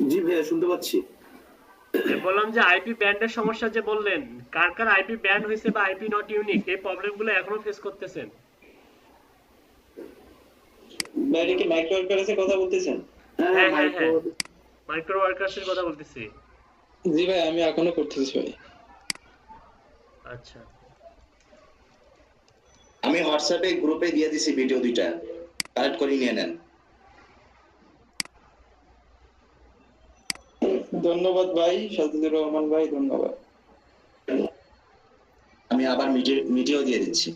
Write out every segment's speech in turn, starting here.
জি ভাইয়া শুনতে পাচ্ছি। বললাম যে আইপি ব্যান্ডের সমস্যা যে বললেন, কার কার আইপি ব্যান্ড হয়েছে বা আইপি নট ইউনিক, এই প্রবলেমগুলো এখনো ফেস করতেছেন? বাইরে কি মাইক্রো ওয়ার্কারের কথা বলতেছেন? হ্যাঁ হ্যাঁ হ্যাঁ হ্যাঁ মাইক্রো। হ্যাঁ, মাইক্রো ওয়ার্কার্সের কথা বলতেছি। জি ভাই, আমি এখনো করতেছি ভাই। আচ্ছা আমি হোয়াটসঅ্যাপে গ্রুপে দিয়ে দিছি ভিডিও দুইটা, কালেক্ট করে নিয়ে নেন। ধন্যবাদ ভাই সাজিদুর রহমান ভাই, ধন্যবাদ। আমি আবার মিটিও দিয়ে দিচ্ছি।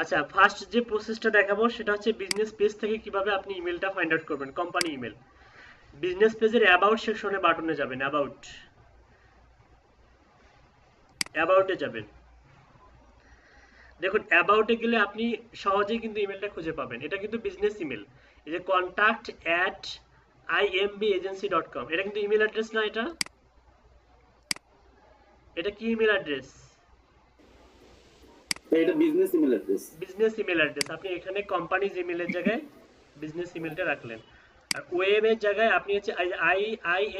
আচ্ছা, ফার্স্ট যে প্রসেসটা দেখাবো সেটা হচ্ছে বিজনেস পেজ থেকে কিভাবে আপনি ইমেলটা ফাইন্ড আউট করবেন, কোম্পানি ইমেল। বিজনেস পেজের অ্যাবাউট সেকশনে বাটনে যাবেন, অ্যাবাউটে যাবেন। দেখুন অ্যাবাউটে গেলে আপনি সহজেই কিন্তু ইমেলটা খুঁজে পাবেন। এটা কিন্তু বিজনেস ইমেল। এই যে contact@imbagency.com, এটা কিন্তু ইমেল অ্যাড্রেস না? এটা এটা কি ইমেল অ্যাড্রেস? এটা business email address. Business email address. আপনি এখানে কোম্পানিজ ইমেলের জায়গায় বিজনেস ইমেলটা রাখলেন। আর ওয়েবের জায়গায় আপনি হচ্ছে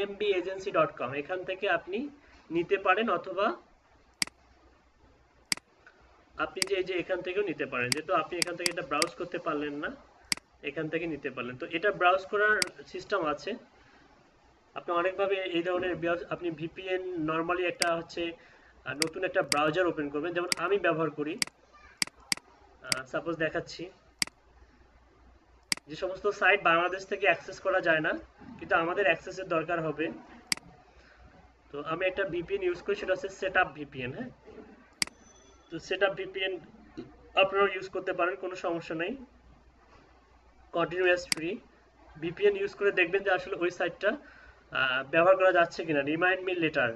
imbagency.com, এখান থেকে আপনি নিতে পারেন, অথবা আপনি যে এই যে এখান থেকেও নিতে পারেন, যেহেতু আপনি এখান থেকে এটা ব্রাউজ করতে পারলেন না, এখান থেকে নিতে পারলেন। তো এটা ব্রাউজ করার সিস্টেম আছে। আপনি অনেকভাবে এই ধরনের আপনি ভিপিএন নর্মালি একটা হচ্ছে নতুন একটা ব্রাউজার ওপেন করবেন, যেমন আমি ব্যবহার করি। সাপোজ দেখাচ্ছি, যে সমস্ত সাইট বাংলাদেশ থেকে অ্যাক্সেস করা যায় না কিন্তু আমাদের অ্যাক্সেসের দরকার হবে, তো আমি একটা ভিপিএন ইউজ করি, সেটা হচ্ছে সেটআপ ভিপিএন। হ্যাঁ, তো সেটআপ ভিপিএন আপনারাও ইউজ করতে পারেন, কোনো সমস্যা নেই, কন্টিনিউয়াস ফ্রি। ভিপিএন ইউজ করে দেখবেন যে আসলে ওই সাইটটা ব্যবহার করা যাচ্ছে কিনা। রিমাইন্ড মি লেটার,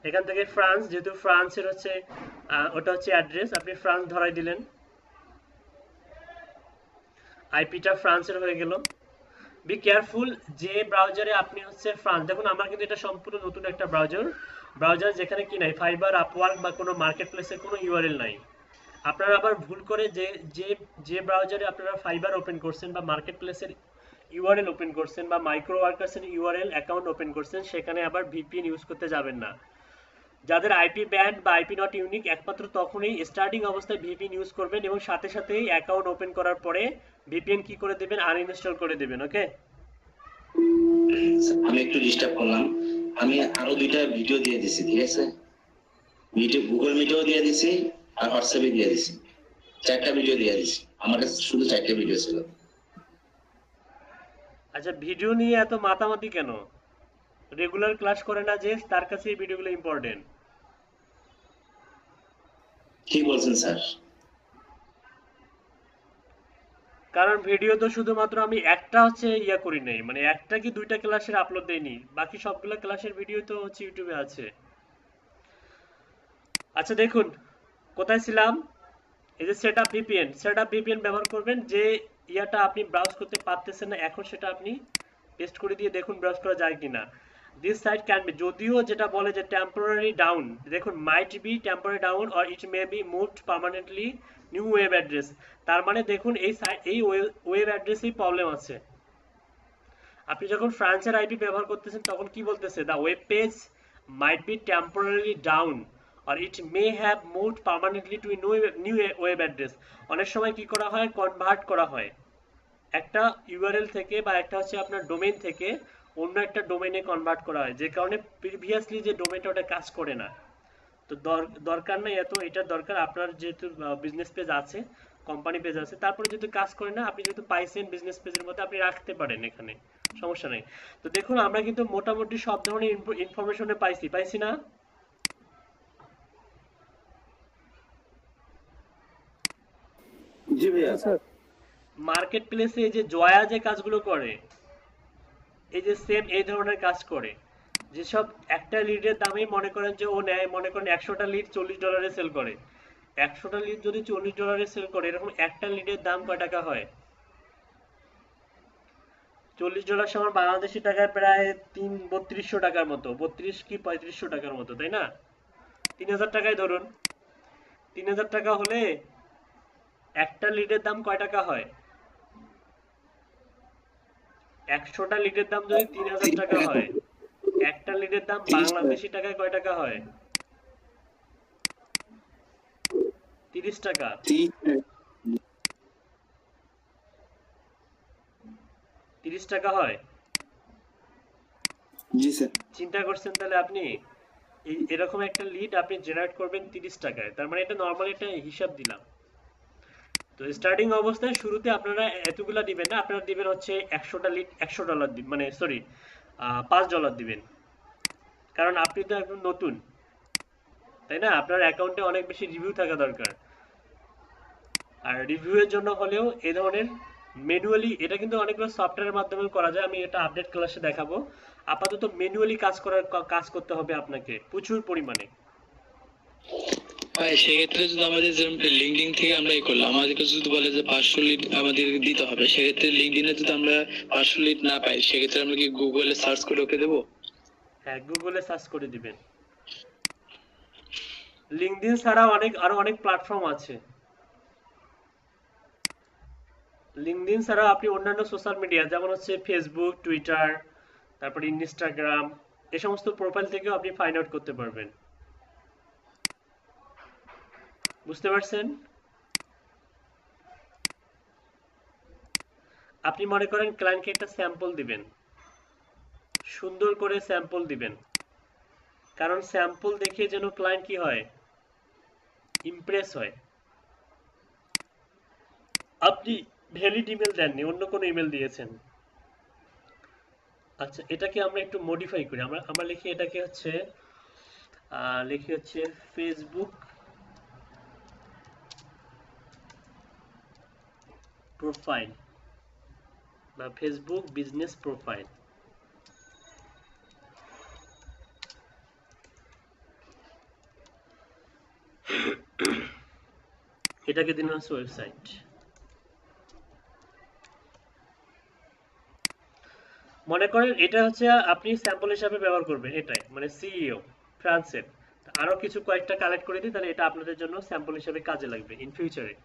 এখান থেকে ফ্রান্স, যেহেতু ফ্রান্সের হচ্ছে ওটা হচ্ছে অ্যাড্রেস, আপনি ফ্রান্স ধরাই দিলেন, আইপিটা ফ্রান্সের হয়ে গেল। বি কেয়ারফুল, যে ব্রাউজারে আপনি হচ্ছে ফ্রান্স, দেখুন আমার কিন্তু এটা সম্পূর্ণ নতুন একটা ব্রাউজার যেখানে কি নাই, ফাইবার, আপওয়ার্ক বা কোনো মার্কেট প্লেসের কোনো ইউআরএল নাই। আপনারা আবার ভুল করে যে যে যে ব্রাউজারে আপনারা ফাইবার ওপেন করছেন বা মার্কেট প্লেসের ইউআরএল ওপেন করছেন বা মাইক্রো ওয়ার্কার্সের ইউআরএল অ্যাকাউন্ট ওপেন করছেন, সেখানে আবার ভিপিএন ইউজ করতে যাবেন না। যাদের আইপি ব্যান্ড বা আইপি নট ইউনিক, একমাত্র তখনই স্টার্টিং অবস্থায় ভিপিএন ইউজ করবেন এবং সাথে সাথেই অ্যাকাউন্ট ওপেন করার পরে ভিপিএন কি করে দেবেন, আনইনস্টল করে দেবেন। ওকে, আমি একটু ডিস্টার্ব করলাম। আমি আরো দুইটা ভিডিও দিয়ে দিছি, ঠিক আছে? ভিডিও গুগল মিটেও দিয়ে দিছি আর হোয়াটসঅ্যাপে দিয়ে দিছি। চারটা ভিডিও দিয়ে দিছি, আমার কাছে শুধু চারটা ভিডিও ছিল। আচ্ছা, ভিডিও নিয়ে এত মাতামাতি কেন? রেগুলার ক্লাস করে না যে, তার কাছে এই ভিডিওগুলো ইম্পর্টেন্ট। ঠিক বলছেন স্যার। কারণ ভিডিও তো শুধুমাত্র আমি একটা হচ্ছে ইয়া করি নাই, মানে একটা কি দুইটা ক্লাসের আপলোড দেইনি, বাকি সবগুলো ক্লাসের ভিডিও তো হচ্ছে ইউটিউবে আছে। আচ্ছা দেখুন, কোথায় ছিলাম? এই যে সেটআপ ভিপিএন ব্যবহার করবেন। যে ইয়াটা আপনি ব্রাউজ করতে পারতেছেন না এখন, সেটা আপনি পেস্ট করে দিয়ে দেখুন ব্রাউজ করা যায় কিনা। দিস সাইট ক্যান বি, যদিও যেটা বলে যে টেম্পোরারি ডাউন, দেখুন might be temporary down or it may be moved permanently new web address. তার মানে দেখুন এই ওয়েব অ্যাড্রেসেই প্রবলেম আছে। আপনি যখন ফ্রান্সের আইপি ব্যবহার করতেছেন তখন কি বলতেছে, the web page might be temporary down or it may have moved permanently to a new web address। অনেক সময় কি করা হয়, কনভার্ট করা হয় একটা ইউআরএল থেকে বা একটা হচ্ছে আপনার ডোমেইন থেকে অন্য একটা ডোমেইনে কনভার্ট করা হয়, যে কারণে প্রিভিয়াসলি যে ডোমেইনটা ওটা কাজ করে না। তো দরকার নেই এত, এটার দরকার আপনার যেহেতু বিজনেস পেজ আছে, কোম্পানি পেজ আছে, তারপরে যদি কাজ করে না, আপনি যেহেতু পাইছেন বিজনেস পেজের মধ্যে, আপনি রাখতে পারেন এখানে, সমস্যা নেই। তো দেখুন আমরা কিন্তু মোটামুটি সব ধরনের ইনফরমেশনে পাইছি না? জি ভাইয়া। মার্কেট প্লেসে এই যে জয়া যে কাজগুলো করে, এই যে সেম এই ধরনের কাজ করে, যেসব একটা লিডের দামেই মনে করেন যে ও নেয়, মনে করেন 100টা লিড $40 সেল করে, 100টা লিড যদি $40 সেল করে, এরকম একটা লিডের দাম কয় টাকা হয়? $40 সমান বাংলাদেশি টাকায় প্রায় 3200 টাকার মতো, 32 কি 3500 টাকার মতো, তাই না? 3000 টাকায় ধরুন, 3000 টাকা হলে একটা লিডের দাম কয় টাকা হয়? 100টা লিডের দাম যদি 3000 টাকা হয়, একটা লিডের দাম বাংলাদেশি টাকায় কয় টাকা হয়? 30 টাকা। 30 টাকা হয়। জি স্যার। চিন্তা করছেন তাহলে আপনি এরকম একটা লিড আপনি জেনারেট করবেন 30 টাকায়, তার মানে এটা নর্মালি একটা হিসাব দিলাম। তো স্টার্টিং অবস্থায় শুরুতে আপনারা এতগুলা দিবেন না, আপনারা দিবেন হচ্ছে 100টা লিড $100 মানে সরি $5 দিবেন, কারণ আপনি তো একদম নতুন, তাই না? আপনার অ্যাকাউন্টে অনেক বেশি রিভিউ থাকা দরকার। আর রিভিউয়ের জন্য হলেও এই ধরনের ম্যানুয়ালি, এটা কিন্তু অনেকগুলো সফটওয়্যারের মাধ্যমে করা যায়, আমি এটা আপডেট ক্লাসে দেখাবো। আপাতত ম্যানুয়ালি কাজ করতে হবে আপনাকে প্রচুর পরিমাণে। ভাই সেক্ষেত্রে যদি আমাদের যেরকম লিঙ্কডিন থেকে আমরা করলাম, আমাদেরকে যদি বলে যে 500 লিড আমাদের দিতে হবে, সেক্ষেত্রে লিঙ্কডিনে যদি আমরা 500 লিড না পাই, সেক্ষেত্রে আমরা কি গুগলে সার্চ করে ওকে দেবো? হ্যাঁ, গুগলে সার্চ করে দিবেন। লিঙ্কডইন ছাড়া আরো অনেক প্ল্যাটফর্ম আছে। লিঙ্কডইন ছাড়া আপনি অন্যান্য সোশ্যাল মিডিয়া যেমন হচ্ছে ফেসবুক, টুইটার, তারপরে ইনস্টাগ্রাম, এই সমস্ত প্রোফাইল থেকেও আপনি ফাইন্ড আউট করতে পারবেন। বুঝতে পারছেন? আপনি মনে করেন ক্লায়েন্টকে একটা স্যাম্পল দিবেন, সুন্দর করে স্যাম্পল দিবেন, কারণ স্যাম্পল দেখে যেন ক্লায়েন্ট কি হয়, ইমপ্রেস হয়। আপনি ভ্যালিড ইমেল দেননি, অন্য কোনো ইমেল দিয়েছেন। আচ্ছা, এটাকে আমরা একটু মডিফাই করি, আমরা লিখি এটাকে হচ্ছে ফেসবুক প্রোফাইল বা ফেসবুক বিজনেস প্রোফাইল। এটাকে দিন হচ্ছে ওয়েবসাইট। মনে করেন এটা হচ্ছে আপনি স্যাম্পল হিসাবে ব্যবহার করবেন, এটাই মানে সিইও ফ্রান্সের। আরো কিছু কয়েকটা কালেক্ট করে দিই, তাহলে এটা আপনাদের জন্য স্যাম্পল হিসাবে কাজে লাগবে ইন ফিউচারে।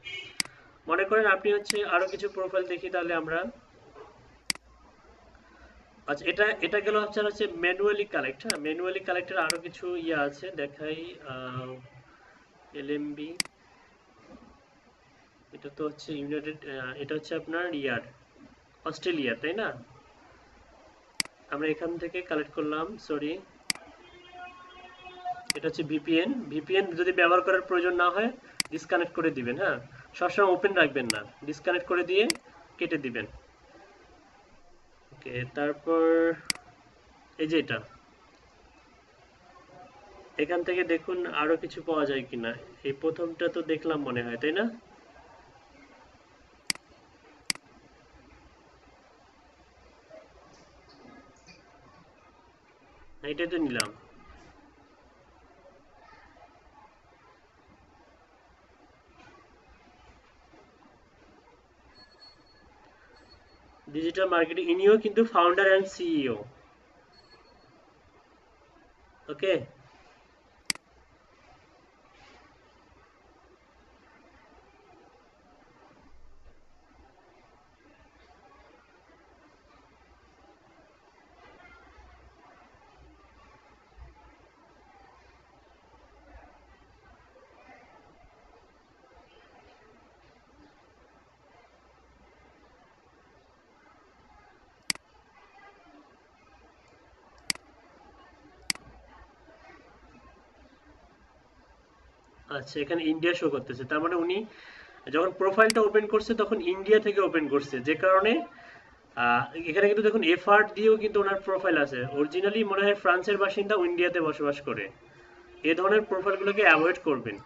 মনে করেন আপনি হচ্ছে আরো কিছু প্রোফাইল দেখি, তাহলে আমরা আচ্ছা এটা গেল হচ্ছে ম্যানুয়ালি কালেক্ট। হ্যাঁ, ম্যানুয়ালি কালেক্টের আরো কিছু ইয়ে আছে, দেখাই। এলএমবি, এটা তো হচ্ছে ইউনাইটেড, এটা হচ্ছে আপনার অস্ট্রেলিয়া, তাই না? আমরা এখান থেকে কালেক্ট করলাম, সরি, এটা হচ্ছে ভিপিএন যদি ব্যবহার করার প্রয়োজন না হয় ডিসকানেক্ট করে দিবেন। হ্যাঁ, সবসময় ওপেন রাখবেন না, ডিসকানেক্ট করে দিয়ে কেটে দিবেন। ওকে, তারপর এই যে এটা, এখান থেকে দেখুন আরো কিছু পাওয়া যায় কিনা। এই প্রথমটা তো দেখলাম মনে হয়, তাই না? এটাই তো নিলাম। ডিজিটাল মার্কেটিং, ইনিও কিন্তু ফাউন্ডার অ্যান্ড সিইও। ওকে, আচ্ছা, এখানে ইন্ডিয়া শো করতেছে, তার মানে উনি যখন প্রোফাইলটা ওপেন করছে তখন ইন্ডিয়া থেকে ওপেন করছে, যে কারণে এখানে কিন্তু দেখুন এফআর দিয়েও কিন্তু ওনার প্রোফাইল আছে। অরিজিনালি মনে হয় ফ্রান্সের বাসিন্দা, ইন্ডিয়াতে বসবাস করে। এই ধরনের প্রোফাইলগুলোকে অ্যাভয়েড করবেন।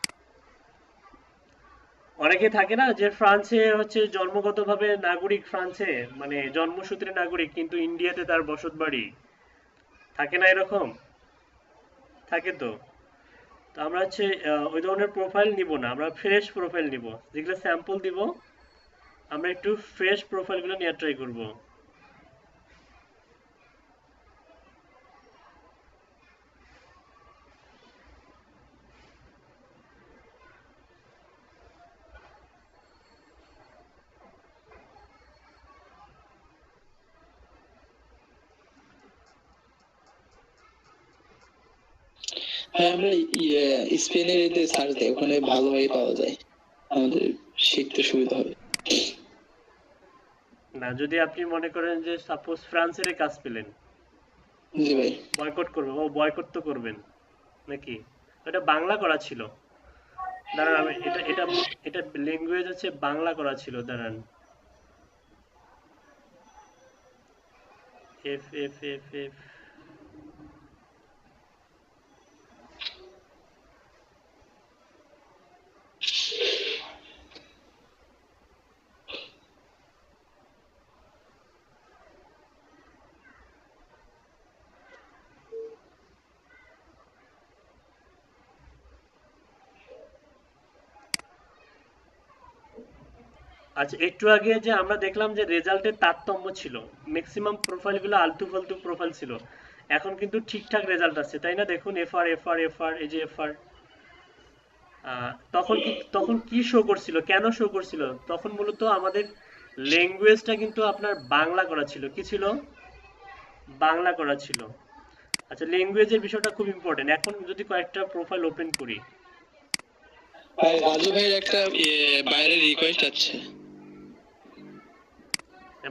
অনেকে থাকে না যে ফ্রান্সে হচ্ছে জন্মগতভাবে নাগরিক, ফ্রান্সে মানে জন্মসূত্রে নাগরিক, কিন্তু ইন্ডিয়াতে তার বসতবাড়ি, থাকে না এরকম? থাকে তো। তো আমরা হচ্ছে ওই ধরনের প্রোফাইল নিব না, আমরা ফ্রেশ প্রোফাইল নিব, যেগুলো স্যাম্পল দিব। আমরা একটু ফ্রেশ প্রোফাইলগুলো নিয়ে ট্রাই করব। হ্যাঁ, আমরা স্পেনের এতে সার্চ দেয়, ওখানে ভালোভাবে পাওয়া যায়, আমাদের শিখতে সুবিধা হবে। না, যদি আপনি মনে করেন যে সাপোজ ফ্রান্সের কাজ পেলেন, জি ভাই। বয়কট করবেন, ও বয়কট তো করবেন নাকি? এটা বাংলা করা ছিল। দাঁড়ান, আমি এটা এটা এটা ল্যাঙ্গুয়েজ হচ্ছে বাংলা করা ছিল, দাঁড়ান। এফ এফ এফ এফ আচ্ছা, একটু আগে যে আমরা দেখলাম যে রেজাল্টের তারতম্য ছিল, ম্যাক্সিমাম প্রোফাইলগুলো আলতু ফালতু প্রোফাইল ছিল, এখন কিন্তু ঠিকঠাক রেজাল্ট আসছে, তাই না? দেখুন এফআর এফআর এফআর, এই যে এফআর। তখন কি শো করছিল, কেন শো করছিল? তখন মূলত আমাদের ল্যাঙ্গুয়েজটা কিন্তু আপনার বাংলা করা ছিল। কি ছিল? বাংলা করা ছিল। আচ্ছা, ল্যাঙ্গুয়েজের বিষয়টা খুব ইম্পর্টেন্ট। এখন যদি কয়েকটা প্রোফাইল ওপেন করি, ভাই রাজু ভাইয়ের একটা বাইরের রিকোয়েস্ট আছে।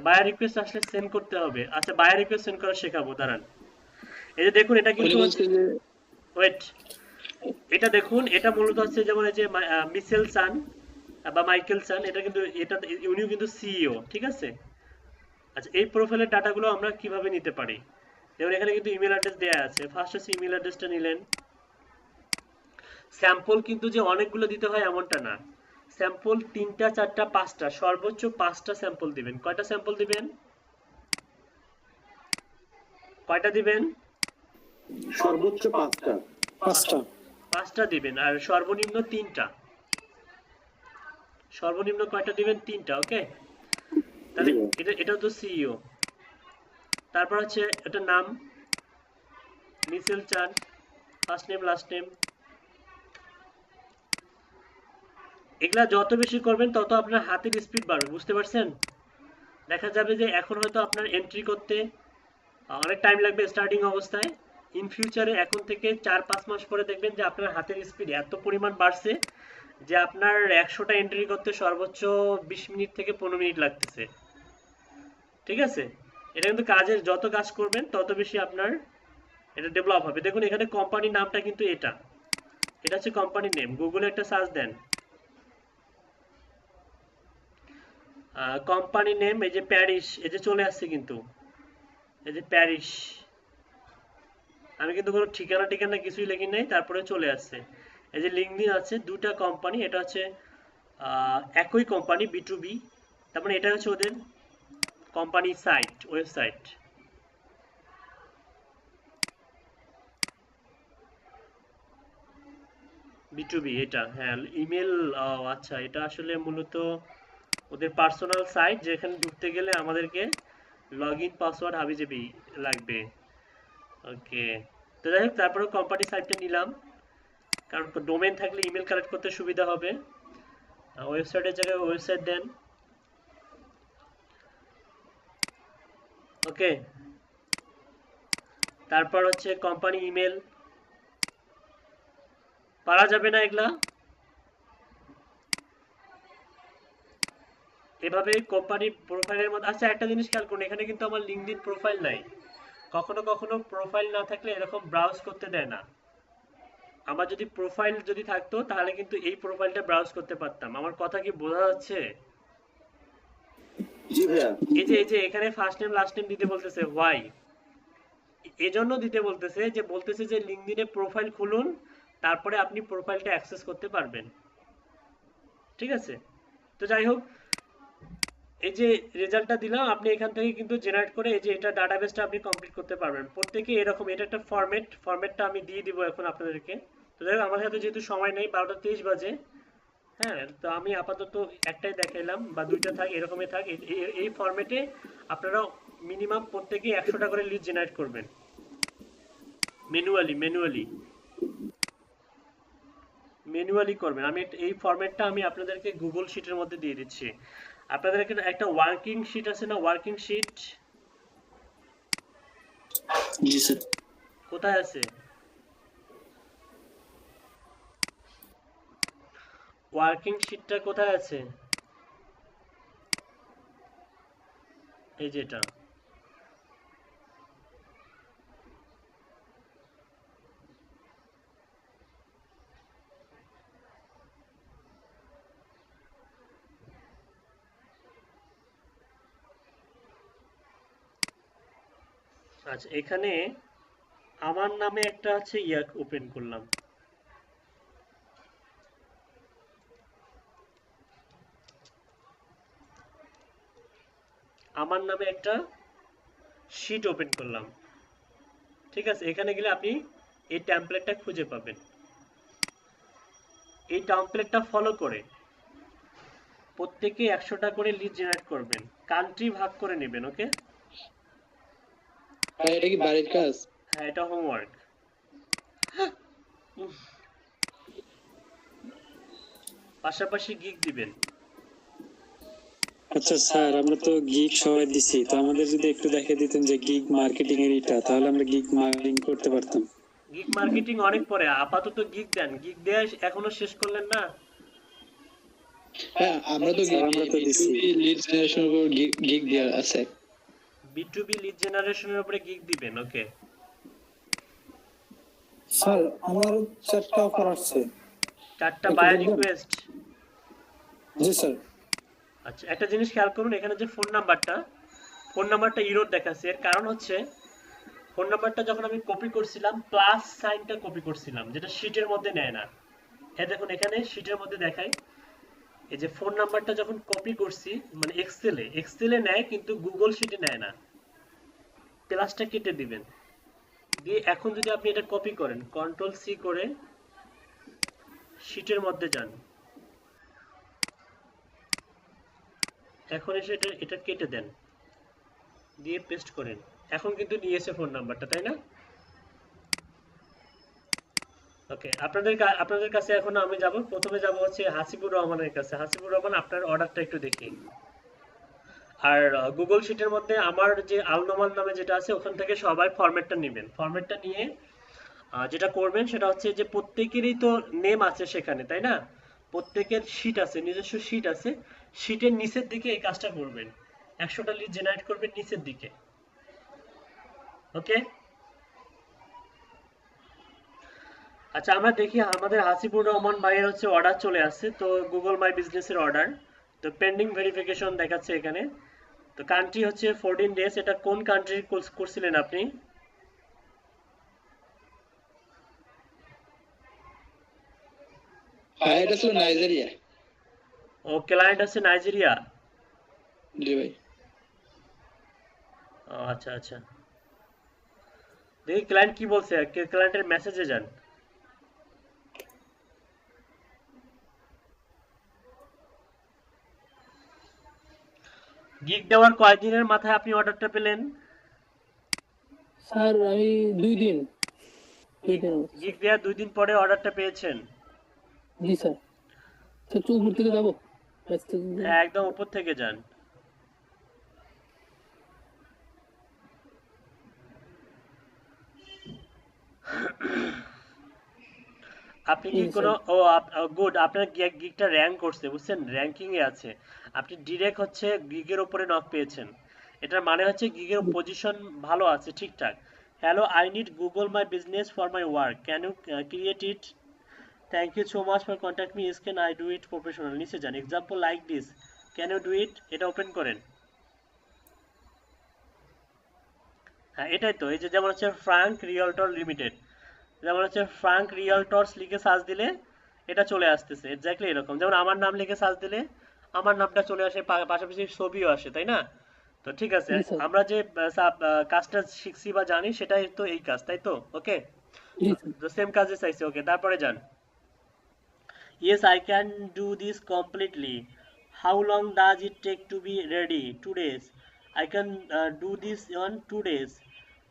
বায়ার রিকোয়েস্ট আসলে সেন্ড করতে হবে। আচ্ছা, বায়ার রিকোয়েস্ট সেন্ড করা শেখাবো, দাঁড়ান। এই যে দেখুন, এটা উনি কিন্তু বলছে যে ওয়েট, এটা দেখুন, এটা মূলত হচ্ছে যেমন এই যে মিসেল সান বা মাইকেল সান, এটা কিন্তু এটা উনিও কিন্তু সিইও, ঠিক আছে? আচ্ছা, এই প্রোফাইলের ডাটাগুলো আমরা কিভাবে নিতে পারি? যেমন এখানে কিন্তু ইমেল অ্যাড্রেস দেয়া আছে। ফার্স্ট হচ্ছে ইমেল অ্যাড্রেসটা নিলেন। স্যাম্পল কিন্তু যে অনেকগুলো দিতে হয় এমনটা না। স্যাম্পল 3টা 4টা 5টা, সর্বোচ্চ 5টা স্যাম্পল দিবেন। কয়টা স্যাম্পল দিবেন? কয়টা দিবেন? সর্বোচ্চ 5টা। 5টা দিবেন, আর সর্বনিম্ন 3টা। সর্বনিম্ন কয়টা দিবেন? 3টা। ওকে, তাহলে এটাও তো সিইও। তারপর হচ্ছে এটার নাম মিসেল চান, ফার্স্ট নেম লাস্ট নেম। এগুলা যত বেশি করবেন তত আপনার হাতের স্পিড বাড়বে, বুঝতে পারছেন? দেখা যাবে যে এখন হয়তো আপনার এন্ট্রি করতে অনেক টাইম লাগবে স্টার্টিং অবস্থায়। ইন ফিউচারে এখন থেকে 4-5 মাস পরে দেখবেন যে আপনার হাতের স্পিড এত পরিমাণ বাড়ছে যে আপনার 100টা এন্ট্রি করতে সর্বোচ্চ 20 মিনিট থেকে 15 মিনিট লাগতেছে। ঠিক আছে? এটা কিন্তু কাজের, যত কাজ করবেন তত বেশি আপনার এটা ডেভেলপ হবে। দেখুন এখানে কোম্পানির নামটা কিন্তু এটা হচ্ছে কোম্পানির নেম। গুগলে একটা সার্চ দেন, কোম্পানি নেম, এই যে প্যারিস, এই যে চলে আসছে কিন্তু, এই যে প্যারিস। আমি কিন্তু কোনো ঠিকানা ঠিকানা কিছুই লিখি নাই, তারপরে চলে আসছে। এই যে লিঙ্কডিন আছে, দুটা কোম্পানি, এটা হচ্ছে একই কোম্পানি, B2B। তার মানে এটা হচ্ছে ওদের কোম্পানি সাইট, ওয়েবসাইট। B2B এটা, হ্যাঁ। ইমেল, আচ্ছা, এটা আসলে মূলত ওদের পার্সোনাল সাইট, যেখানে ঢুকতে গেলে আমাদেরকে লগইন পাসওয়ার্ড হাবিজাবি লাগবে। ওকে, তো যাই হোক, তারপরে কোম্পানি সাইটটা নিলাম, কারণ ডোমেন থাকলে ইমেল কালেক্ট করতে সুবিধা হবে। ওয়েবসাইটের জায়গায় ওয়েবসাইট দেন। ওকে, তারপর হচ্ছে কোম্পানি ইমেল। পারা যাবে না এগুলা? এভাবে কোম্পানি প্রোফাইলের মধ্যে। আচ্ছা, একটা জিনিস খেয়াল করুন, এখানে কিন্তু আমার লিঙ্কডইন প্রোফাইল নাই। কখনো কখনো প্রোফাইল না থাকলে এরকম ব্রাউজ করতে দেয় না। আমার যদি প্রোফাইল যদি থাকতো তাহলে কিন্তু এই প্রোফাইলটা ব্রাউজ করতে পারতাম। আমার কথা কি বোঝা যাচ্ছে? জি ভাইয়া। এই যে এখানে ফার্স্ট নেম লাস্ট নেম দিতে বলতেছে, হোয়াই? এজন্য দিতে বলতেছে যে লিঙ্কডইনে প্রোফাইল খুলুন, তারপরে আপনি প্রোফাইলটা অ্যাক্সেস করতে পারবেন। ঠিক আছে? তো যাই হোক, এই যে রেজাল্টটা দিলাম, আপনি এখান থেকে কিন্তু জেনারেট করে এই যে এটা ডাটাবেসটা আপনি কমপ্লিট করতে পারবেন প্রত্যেকে এরকম। এটা একটা ফরম্যাটটা আমি দিয়ে দিব এখন আপনাদেরকে। তো যাই হোক, আমার হাতে যেহেতু সময় নেই, 12:23 বাজে, হ্যাঁ, তো আমি আপাতত একটাই দেখাইলাম বা দুইটা থাক, এরকমই থাক। এই ফরম্যাটে আপনারা মিনিমাম প্রত্যেকে 100টা করে লিড জেনারেট করবেন ম্যানুয়ালি করবেন। আমি এই ফরম্যাটটা আমি আপনাদেরকে গুগল শিটের মধ্যে দিয়ে দিচ্ছি। আপনাদের এখানে একটা ওয়ার্কিং শিট আছে না, ওয়ার্কিং শিট জি স্যার। কোথায় আছে? ওয়ার্কিং শিটটা কোথায় আছে? এই যেটা, আচ্ছা এখানে আমার নামে একটা আছে ইয়াক ওপেন করলাম। আমার নামে একটা শিট ওপেন করলাম, ঠিক আছে? এখানে গেলে আপনি এই টেমপ্লেটটা খুঁজে পাবেন। এই টেমপ্লেটটা ফলো করে প্রত্যেকে 100টা করে লিড জেনারেট করবেন, কান্ট্রি ভাগ করে নেবেন। ওকে, ভাই এটা কি বাড়ির কাজ? হ্যাঁ, এটা হোমওয়ার্ক। পাশাপাশি গিগ দিবেন। আচ্ছা স্যার, আমরা তো গিগ সবাই দিছি, তো আমাদের যদি একটু দেখে দিতেন যে গিগ মার্কেটিং এর এটা, তাহলে আমরা গিগ মার্কেটিং করতে পারতাম। গিগ মার্কেটিং অনেক পরে, আপাতত গিগ দেন। গিগ দেয়া এখনো শেষ করলেন না? হ্যাঁ, আমরা তো দিছি। লিড জেনারেশনের উপর গিগ দেওয়া আছে। B2B লিড জেনারেশনের উপরে গিগ দিবেন। ওকে স্যার, আমার 4টা অফার আসছে। 4টা বায়ার রিকোয়েস্ট। জি স্যার। আচ্ছা, একটা জিনিস খেয়াল করুন, এখানে যে ফোন নাম্বারটা ইরর দেখাচ্ছে। এর কারণ হচ্ছে ফোন নাম্বারটা যখন আমি কপি করছিলাম, প্লাস সাইনটা কপি করছিলাম, যেটা শিটের মধ্যে নেয় না। এই দেখুন, এখানে শিটের মধ্যে দেখায়, এই যে ফোন নাম্বারটা যখন কপি করছি, মানে এক্সেলে নেয় কিন্তু গুগল শিটে নেয় না। প্লাসটা কেটে দিবেন, দিয়ে এখন যদি আপনি এটা কপি করেন, Ctrl+C করে শিটের মধ্যে যান, এখন এসে এটা কেটে দেন, দিয়ে পেস্ট করেন। এখন কিন্তু নিয়েছে ফোন নাম্বারটা, তাই না? ওকে, আপনাদের কাছে এখন আমি যাব, প্রথমে যাব হচ্ছে হাসিবুর রহমানের কাছে। হাসিবুর রহমান, আপনার অর্ডারটা একটু দেখি। আর গুগল শিটের মধ্যে আমার যে আলনোমাল নামে যেটা আছে, ওখান থেকে সবাই ফরম্যাটটা নেবেন। ফরম্যাটটা নিয়ে যেটা করবেন সেটা হচ্ছে যে প্রত্যেকেরই তো নেম আছে সেখানে, তাই না? প্রত্যেকের শিট আছে, নিজস্ব শিট আছে। শিটের নিচের দিকে এই কাজটা করবেন, 100টা লিড জেনারেট করবেন নিচের দিকে। ওকে, আচ্ছা আমরা দেখি আমাদের হাসিবুর রহমান ভাইয়ের হচ্ছে অর্ডার চলে আসছে। তো গুগল মাই বিজনেসের অর্ডার, তো পেন্ডিং ভেরিফিকেশন দেখাচ্ছে এখানে। তো কান্ট্রি হচ্ছে 14 ডেজ। এটা কোন কান্ট্রি করছিলেন আপনি? হ্যাঁ, এটা ছিল নাইজেরিয়া। ও, ক্লায়েন্ট আছে নাইজেরিয়া। জি ভাই। ও আচ্ছা আচ্ছা, দেখি ক্লায়েন্ট কি বলছে, ক্লায়েন্টের মেসেজে যান। গিগ দেওয়ার কয়দিনের মাথায় আপনি অর্ডারটা পেলেন? স্যার, আমি 2 দিন। গিগ দেওয়ার 2 দিন পরে অর্ডারটা পেয়েছেন? জি স্যার। স্যার, তো উপর থেকে যাবো? হ্যাঁ, একদম উপর থেকে যান। আপনি কি কোনো গুড, আপনার গিগটা র্যাঙ্ক করছে, বুঝছেন? র্যাঙ্কিং এ আছে। আপনি ডিরেক্ট হচ্ছে গিগের উপরে নক পেয়েছেন। এটার মানে হচ্ছে গিগের পজিশন ভালো আছে, ঠিকঠাক। Hello, I need Google My Business for my work, can you create it? Thank you so much for contact me, can I do it professional? নিচে যান, example like this, can you do it? এটা open করেন। হ্যাঁ, এটাই তো। এই যে যেমন হচ্ছে ফ্রাঙ্ক রিয়েলটর লিমিটেড, যেমন হচ্ছে ফ্রাঙ্ক রিয়েলটরস লিখে সার্চ দিলে এটা চলে আসতেছে এক্স্যাক্টলি এরকম। যেমন আমার নাম লিখে সার্চ দিলে আমার নামটা চলে আসে, পাশাপাশি ছবিও আসে, তাই না? তো ঠিক আছে, জি স্যার। আমরা যে কাজটা শিখছি বা জানি সেটাই তো এই কাজ, তাই তো? ওকে, জি স্যার। তো সেম কাজে চাইছে। ওকে, তারপরে যান। Yes, I can do this completely. How long does it take to be ready? 2 days. I can do this on 2 days.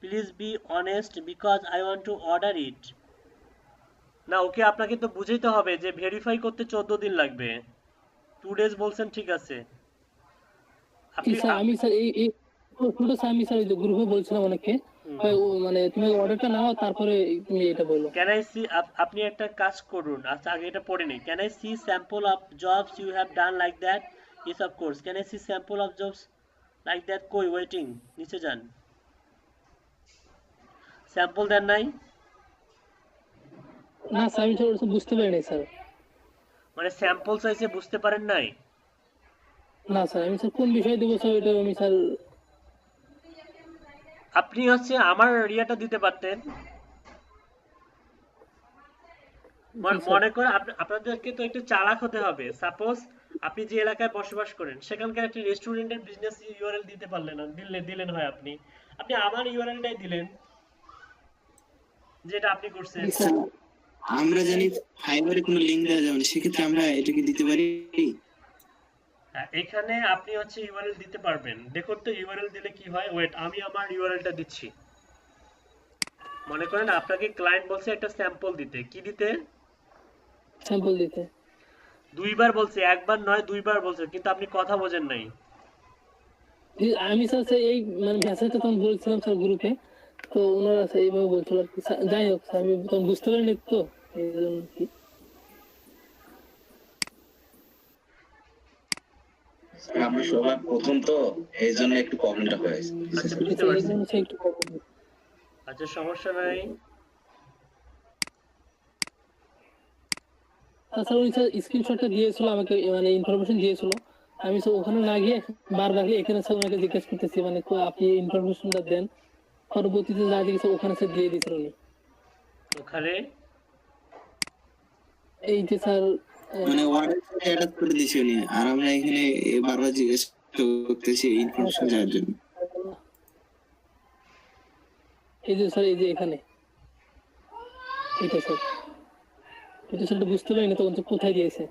Please be honest because I want to order it. না, ওকে আপনাকে তো বুঝাইতে হবে যে ভেরিফাই করতে 14 দিন লাগবে। 2 days বলছেন, ঠিক আছে। জি আপনি স্যার, আমি স্যার এই পুরো স্যার আমি স্যার ওই যে গ্রুপে বলছিলাম অনেককে, মানে তুমি অর্ডারটা নাও তারপরে তুমি এটা বলো। ক্যান আই সি, আপনি একটা কাজ করুন, আচ্ছা আগে এটা পড়ে নিই। Can I see sample of jobs you have done like that? Yes of course. Can I see sample of jobs like that? কই, ওয়েটিং, নিচে যান। স্যাম্পল দেন নাই? না স্যার, আমি স্যার বুঝতে পারি নাই স্যার। মানে স্যাম্পল চাইছে, বুঝতে পারেন নাই? না স্যার, আমি স্যার কোন বিষয়ে দেবো স্যার এটা আমি স্যার। আপনি হচ্ছে আমার ইয়েটা দিতে পারতেন। মনে করে আপনাদেরকে তো একটু চালাক হতে হবে। সাপোজ আপনি যে এলাকায় বসবাস করেন সেখানকার একটা রেস্টুরেন্টের বিজনেস ইউআরএল দিতে পারলেন না, দিলেন হয় আপনি আমার ইউআরএলটাই দিলেন, যেটা আপনি করছেন। আমরা জানি ফাইবারে কোনো লিংক দেওয়া যাবে না, সেক্ষেত্রে আমরা এটাকে দিতে পারি। হ্যাঁ, এখানে আপনি হচ্ছে ইউআরএল দিতে পারবেন। দেখুন তো ইউআরএল দিলে কি হয়। ওয়েট, আমি আমার ইউআরএলটা দিচ্ছি। মনে করেন আপনাকে ক্লায়েন্ট বলছে একটা স্যাম্পল দিতে। কি দিতে? স্যাম্পল দিতে। 2 বার বলছে, একবার নয় 2 বার বলছে, কিন্তু আপনি কথা বোঝেন নাই। আমি স্যার এই মানে মেসেজটা তখন বলছিলাম স্যার গ্রুপে, তো ওনারা স্যার এইভাবে বলছিল আর কি। যাই হোক স্যার, আমি তখন বুঝতে পারিনি তো এই জন্য কি। আমরা সবার প্রথম তো, এই জন্য একটু প্রবলেমটা হয়েছে। আচ্ছা, বুঝতে এই পারছি। জন্য সে একটু problem। আচ্ছা, সমস্যা নাই। তাছাড়া উনি স্যার স্ক্রিনশটটা দিয়েছিল আমাকে, মানে ইনফরমেশন দিয়েছিল। আমি স্যার ওখানে না গিয়ে বারবার এখানে স্যার ওনাকে জিজ্ঞেস করতেছি, মানে আপনি ইনফরমেশনটা দেন। পরবর্তীতে যা দিয়েছে ওখানে স্যার দিয়ে দিয়েছিল উনি। ওখানে এই যে স্যার মানে অর্ডার অ্যাটাচ করে দিয়েছি উনি, আর আমরা এখানে বারবার জিজ্ঞেস করতেছি ইনফরমেশন জানার জন্য। এই যে স্যার, এই যে এখানে এটা স্যার, এটা স্যার বুঝতে পারিনি তখন যে কোথায় দিয়েছে।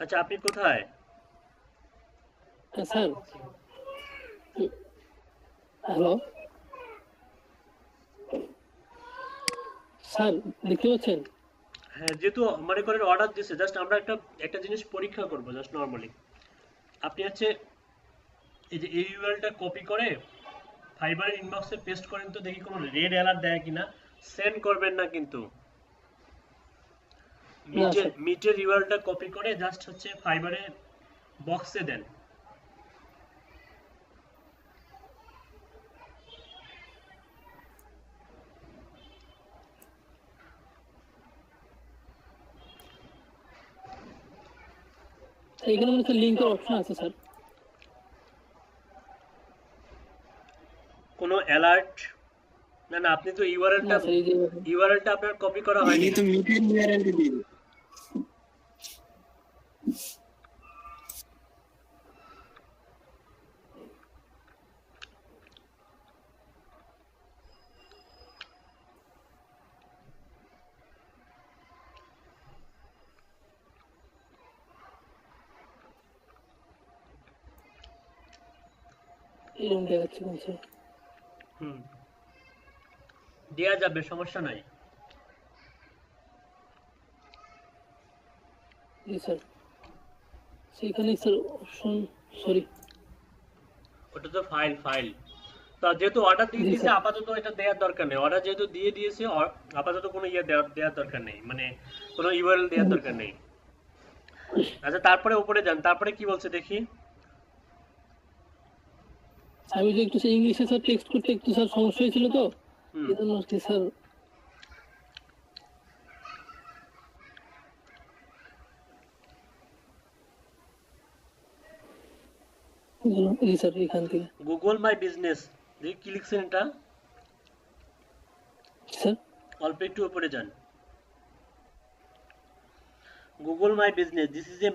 আচ্ছা, আপনি কোথায়? স্যার হ্যালো স্যার, দেখতে পাচ্ছেন? হ্যাঁ, যেহেতু মনে করেন অর্ডার দিয়েছে, জাস্ট আমরা একটা জিনিস পরীক্ষা করব জাস্ট নরমালি। আপনি হচ্ছে এই যে এই ইউআরএলটা কপি করে ফাইবারের ইনবক্সে পেস্ট করেন তো, দেখি কোনো রেড অ্যালার্ট দেয় কিনা। সেন্ড করবেন না কিন্তু। মিটের ইউআরএলটা কপি করে জাস্ট হচ্ছে ফাইবারের বক্সে দেন। এখানে মনে হচ্ছে লিঙ্কের অপশন আছে স্যার। কোনো অ্যালার্ট? না না, আপনি তো না স্যার, এই যে ইউআরএলটা আপনার কপি করা হয়নি। তো মিটের ইউআরএল দিয়ে দিই। এরকম দেখাচ্ছে কোন স্যার? দেয়া যাবে, সমস্যা নাই। জি স্যার, সেখানে স্যার অপশন, সরি ওটা তো ফাইল। তা যেহেতু অর্ডার দিয়ে জি দিয়েছে, স্যার। আপাতত এটা দেওয়ার দরকার নেই। অর্ডার যেহেতু দিয়ে দিয়েছে, আপাতত কোনো দেওয়ার দরকার নেই, মানে কোনো ইউআরএল দেওয়ার দরকার নেই। আচ্ছা, তারপরে উপরে যান, তারপরে কি বলছে দেখি। আমি যে একটু ইংলিশে স্যার টেক্সট করতে একটু স্যার সমস্যা হয়েছিল তো, এই জন্য কি স্যার। জি স্যার এখান থেকে গুগল মাই বিজনেস দেখি কি লিখছেন এটা, স্যার অল্প একটু উপরে যান। Google My Business. This is a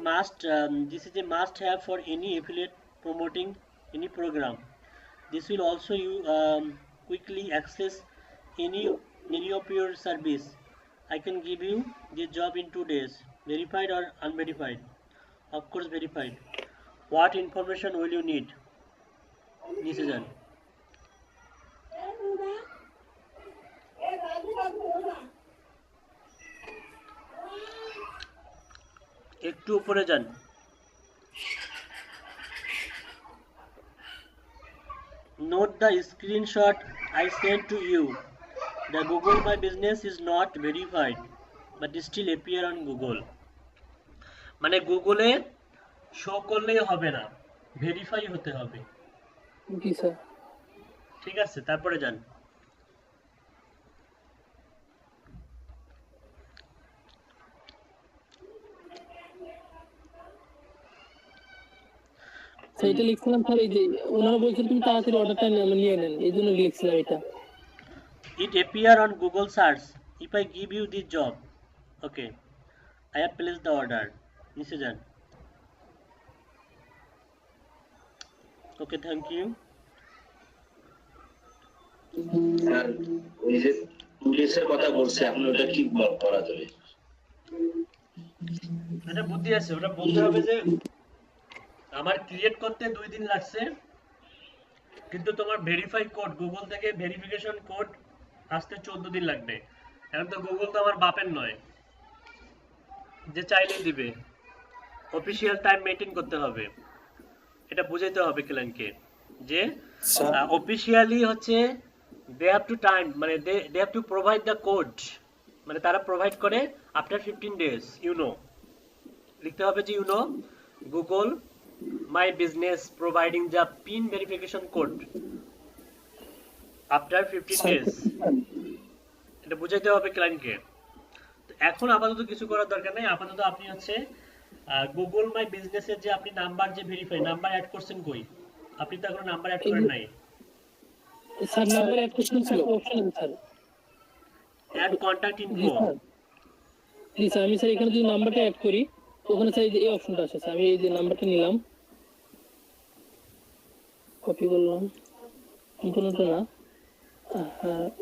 must have for any affiliate promoting any program. This will also you quickly access any of your service. I can give you the job in 2 days, verified or unverified. Of course, verified. What information will you need? নিচে যান। একটু উপরে যান। Note the screenshot I sent to you. The Google My Business is not verified, but still appear on Google. মানে গুগলে show করলেই হবে না, ভেরিফাই হতে হবে। জি স্যার ঠিক আছে, তারপরে যান। স্যার এটা লিখছিলাম স্যার, এই যে ওনারা বলছেন তুমি তাড়াতাড়ি অর্ডারটা নিয়ে নেন, এই জন্য লিখছিলাম এটা। It appear on Google search if I give you this job. Okay, I have placed the order. নিচে যান। Okay, thank you. স্যার ওই যে 2 ডেজের কথা বলছে, এখন ওটা কি করা যাবে? এটা বুদ্ধি আছে, ওটা বলতে হবে যে আমার ক্রিয়েট করতে 2 দিন লাগছে, কিন্তু তোমার ভেরিফাই কোড, গুগল থেকে ভেরিফিকেশন কোড আসতে 14 দিন লাগবে। এখন তো গুগল তো আমার বাপের নয় যে চাইলেই দিবে, অফিসিয়াল টাইম মেইনটেইন করতে হবে। এটা বুঝাইতে হবে ক্লায়েন্টকে যে অফিসিয়ালি হচ্ছে দে হ্যাভ টু টাইম, মানে they have to provide the code, মানে তারা প্রোভাইড করে আফটার 15 ডেজ। লিখতে হবে যে Google My business providing the pin verification code after 15 days. এটা বুঝাইতে হবে ক্লায়েন্টকে। এখন আপাতত কিছু করার দরকার নেই, আপাতত আপনি হচ্ছে গুগল মাই বিজনেসের যে আপনি নাম্বার যে ভেরিফাই, নাম্বার অ্যাড করছেন কই? আপনি তো এখনো নাম্বার অ্যাড করেন নাই। স্যার নাম্বার অ্যাড করছেন স্যার, অপশন আছে স্যার, অ্যাড কন্টাক্ট ইনফো। জি স্যার আমি স্যার এখানে যদি নাম্বারটা অ্যাড করি, ওখানে স্যার এই যে এই অপশনটা আছে স্যার, আমি এই যে নাম্বারটা নিলাম, কপি করলাম, সম্পূর্ণটা না,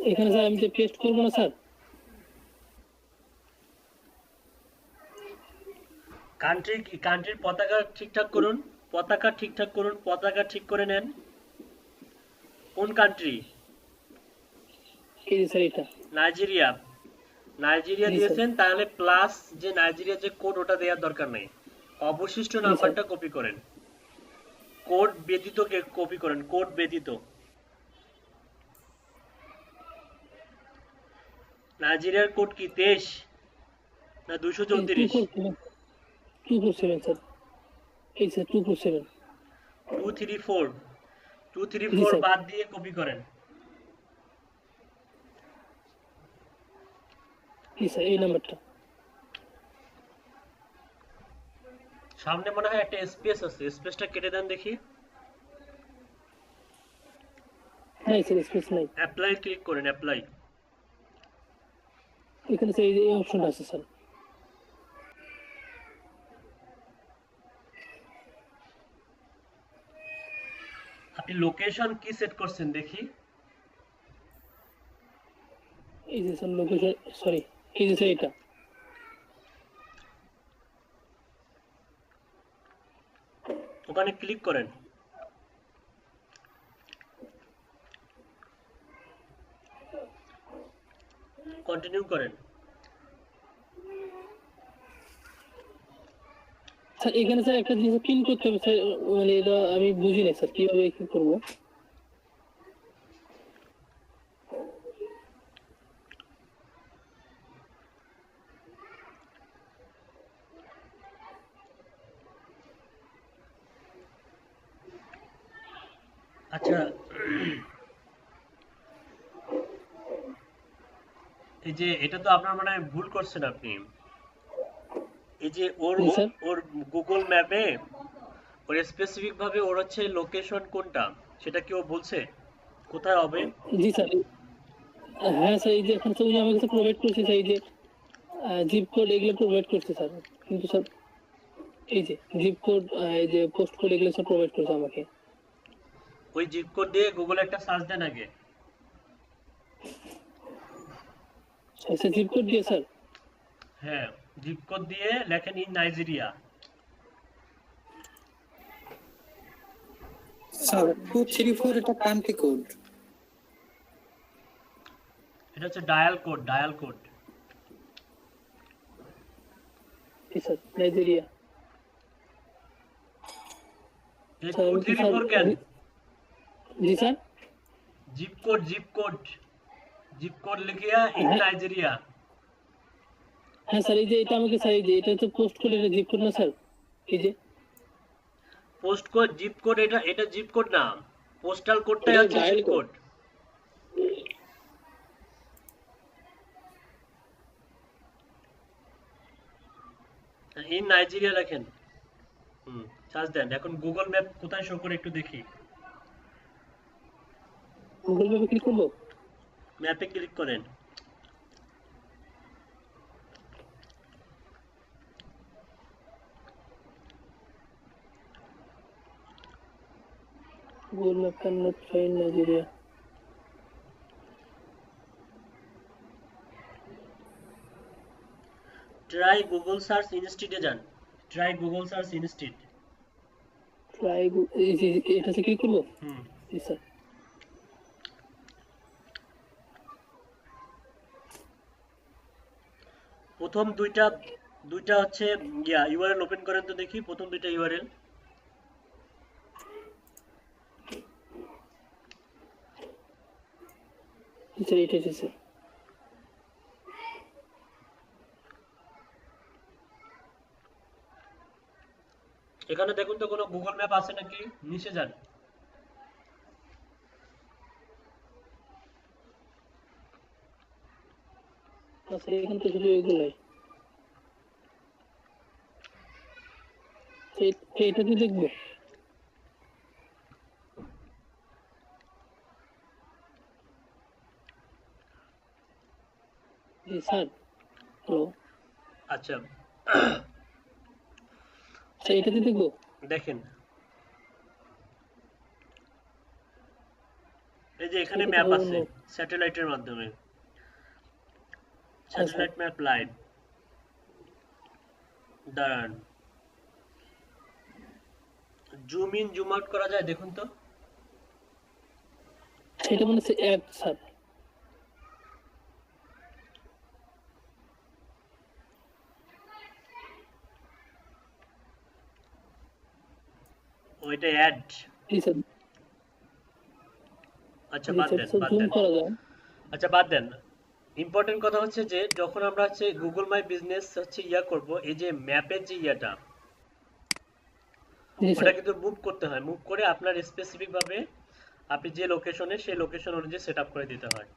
এখানে স্যার আমি যে পেস্ট করবো না স্যার, কান্ট্রির পতাকা ঠিকঠাক করুন, পতাকা ঠিকঠাক করুন, পতাকা ঠিক করে নেন। কোন কান্ট্রি? এই যে স্যার এটা নাইজেরিয়া। নাইজেরিয়া দিয়েছেন, তাহলে প্লাস যে নাইজেরিয়া যে কোড ওটা দেওয়ার দরকার নেই, অবশিষ্ট নাম্বারটা কপি করেন, কোড ব্যতীত কপি করেন, কোড ব্যতীত। নাইজেরিয়ার কোড কি 23 না 234? 247 স্যার, এই স্যার 247 234 বাদ দিয়ে কপি করেন। জি স্যার এই নাম্বারটা, সামনে মনে হয় একটা স্পেস আছে, স্পেসটা কেটে দেন দেখি। নাই স্যার স্পেস নাই, অ্যাপ্লাই ক্লিক করেন, অ্যাপ্লাই। এখানে স্যার এই অপশনটা আছে স্যার, আপনি লোকেশন কি সেট করছেন দেখি। এই যে স্যার লোকেশন, সরি এই যে স্যার এটা, ওখানে ক্লিক করেন, কন্টিনিউ করেন। স্যার এখানে স্যার একটা জিনিস পিন করতে হবে স্যার, মানে এটা আমি বুঝি না স্যার কিভাবে কি করবো। আচ্ছা, এই যে এটা তো আপনার মানে ভুল করছেন আপনি। এই যে ওর গুগল ম্যাপে ওর স্পেসিফিক ভাবে ওর হচ্ছে লোকেশন কোনটা সেটা কি ও বলছে কোথায় হবে? জি স্যার। হ্যাঁ স্যার, এই যে এখন তো উনি আমার কাছে প্রোভাইড করছে স্যার, এই যে জিপ কোড এগুলো প্রোভাইড করছে স্যার, কিন্তু স্যার এই যে জিপ কোড, এই যে পোস্ট কোড এগুলো স্যার প্রোভাইড করছে আমাকে। ওই জিপ কোড দিয়ে গুগলে একটা সার্চ দেন আগে। স্যার জিপ কোড দিয়ে স্যার? হ্যাঁ, জিপ কোড দিয়ে লেখেন ইন নাইজেরিয়া। স্যার 234 এটা কান্ট্রি কোড। এটা হচ্ছে ডায়াল কোড, ডায়াল কোড। জি স্যার, নাইজেরিয়া। এই স্যার, আমি কি 234 কেন? জি sir. Zip code, zip code, zip code লিখিয়া ইন নাইজেরিয়া। হ্যাঁ স্যার, এই যে এটা আমাকে স্যার, এই যে এটা হচ্ছে পোস্ট কোড, এটা জিপ কোড না স্যার? এই যে পোস্ট কোড, জিপ কোড, এটা জিপ কোড না, পোস্টাল কোডটাই এটা হচ্ছে dial zip code. In Nigeria লেখেন, সার্চ দেন। এখন গুগল ম্যাপ কোথায় শো করে একটু দেখি। গুগল ম্যাপে ক্লিক করবো? ম্যাপে ক্লিক করেন। Google Map cannot find Nigeria. Try Google search ইনস্টিটে যান, ট্রাই গুগল সার্চ ইনস্টিট। এটাতে ক্লিক করবো? জি স্যার। প্রথম দুইটা হচ্ছে ইউআরএল ওপেন করেন তো দেখি, প্রথম দুইটা ইউআরএল। স্যার এটা এসেছে। এখানে দেখুন তো কোনো গুগল ম্যাপ আছে নাকি, নিচে যান। স্যার এখানে তো শুধু এগুলাই, এটাতে দেখবো? জি স্যার। হ্যালো, আচ্ছা স্যার এটাতে দেখবো? দেখেন, এই যে এখানে ম্যাপ আছে স্যাটেলাইটের মাধ্যমে, স্যাটেলাইট ম্যাপ লাইভ। দাঁড়ান, জুম ইন জুম আউট করা যায় দেখুন তো। সেটা মনে হচ্ছে অ্যাড স্যার। ওইটা অ্যাড। জি স্যার। আচ্ছা বাদ দেন, বাদ জুম দেন। করা যায়? আচ্ছা বাদ দেন। ইম্পর্টেন্ট কথা হচ্ছে যে যখন আমরা হচ্ছে গুগল মাই বিজনেস হচ্ছে করব, এই যে ম্যাপের যে জি ওটা স্যার। কিন্তু মুভ করতে হয়, মুভ করে আপনার স্পেসিফিক ভাবে আপনি যে লোকেশনে সেই লোকেশন অনুযায়ী সেট আপ করে দিতে হয়।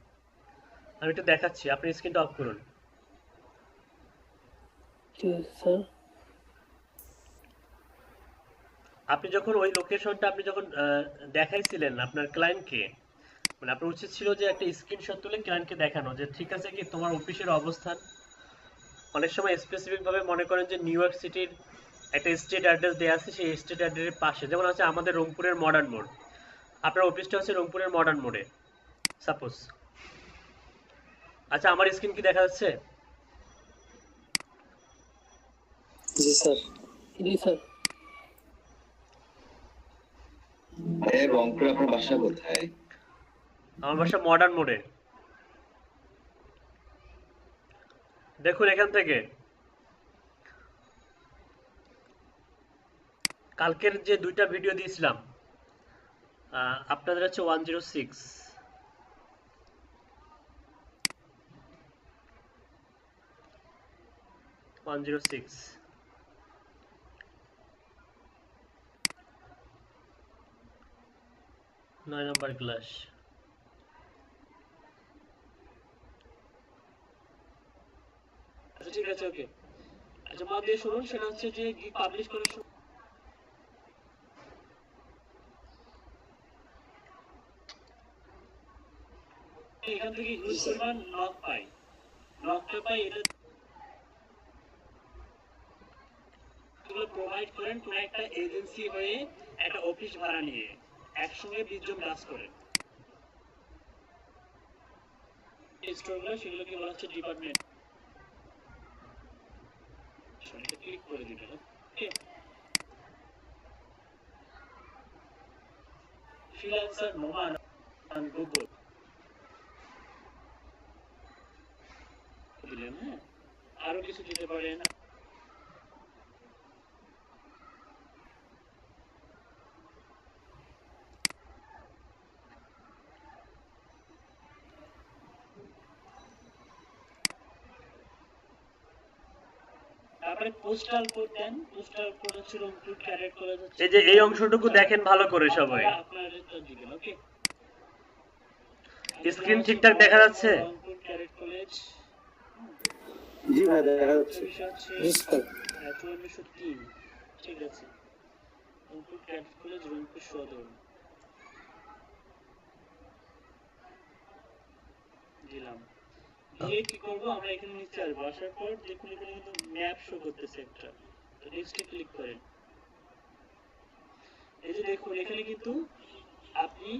আমি একটু দেখাচ্ছি, আপনি স্ক্রিনটা অফ করুন। ঠিক আছে স্যার। আপনি যখন ওই লোকেশনটা আপনি যখন দেখাইছিলেন আপনার ক্লায়েন্টকে, মানে আপনার উচিত ছিল যে একটা স্ক্রিনশট তুলে ক্লায়েন্টকে দেখানো যে ঠিক আছে কি তোমার অফিসের অবস্থান। অনেক সময় স্পেসিফিক ভাবে মনে করেন যে নিউ ইয়র্ক সিটির একটা স্ট্রিট অ্যাড্রেস দেওয়া আছে, সেই স্ট্রিট অ্যাড্রেসের পাশে, যেমন হচ্ছে আমাদের রংপুরের মডার্ন মোড়, আপনার অফিসটা হচ্ছে রংপুরের মডার্ন মোড়ে সাপোজ। আচ্ছা আমার স্ক্রিন কি দেখা যাচ্ছে? জি স্যার। জি স্যার। রংপুরে আপনার বাসা কোথায়? আমার বাসা মডার্ন মোড়ে। দেখুন এখান থেকে কালকের যে দুইটা ভিডিও দিয়েছিলাম আপনাদের হচ্ছে 106, নয় নম্বর ক্লাস। আচ্ছা ঠিক আছে, ওকে। আচ্ছা মন দিয়ে শুনুন, সেটা হচ্ছে যে গিগ পাবলিশ করার সময় এখান থেকে ইউজ করবেন লক পাই, লকটা পাই এটা এগুলো প্রোভাইড করেন কোন একটা এজেন্সি হয়ে একটা অফিস ভাড়া নিয়ে একসঙ্গে 20 জন কাজ করেন। স্টোরগুলো সেগুলোকে বলা হচ্ছে ডিপার্টমেন্ট। এটা ক্লিক করে দিবেন। ওকে, ফ্রিল্যান্সার নোমান অন গুগল দিলেন। হ্যাঁ, আরো কিছু দিতে পারেন। তারপরে পোস্টাল কোড দেন, পোস্টাল কোড হচ্ছে রংপুর ক্যাডেট কলেজ। এই যে এই অংশটুকু দেখেন ভালো করে সবাই, আপনারা দিবেন। ওকে, স্ক্রিন ঠিকঠাক দেখা যাচ্ছে? রংপুর ক্যাডেট কলেজ, জি ভাই দেখা যাচ্ছে। 5403, ঠিক আছে। রংপুর ক্যাডেট কলেজ, রংপুর সদর দিলাম। দিয়ে কি করবো আমরা এখানে নিচে আসবো, আসার পর দেখুন এখানে কিন্তু ম্যাপ শো করতেছে একটা, তো নেক্সটে ক্লিক করেন। এই যে দেখুন এখানে কিন্তু আপনি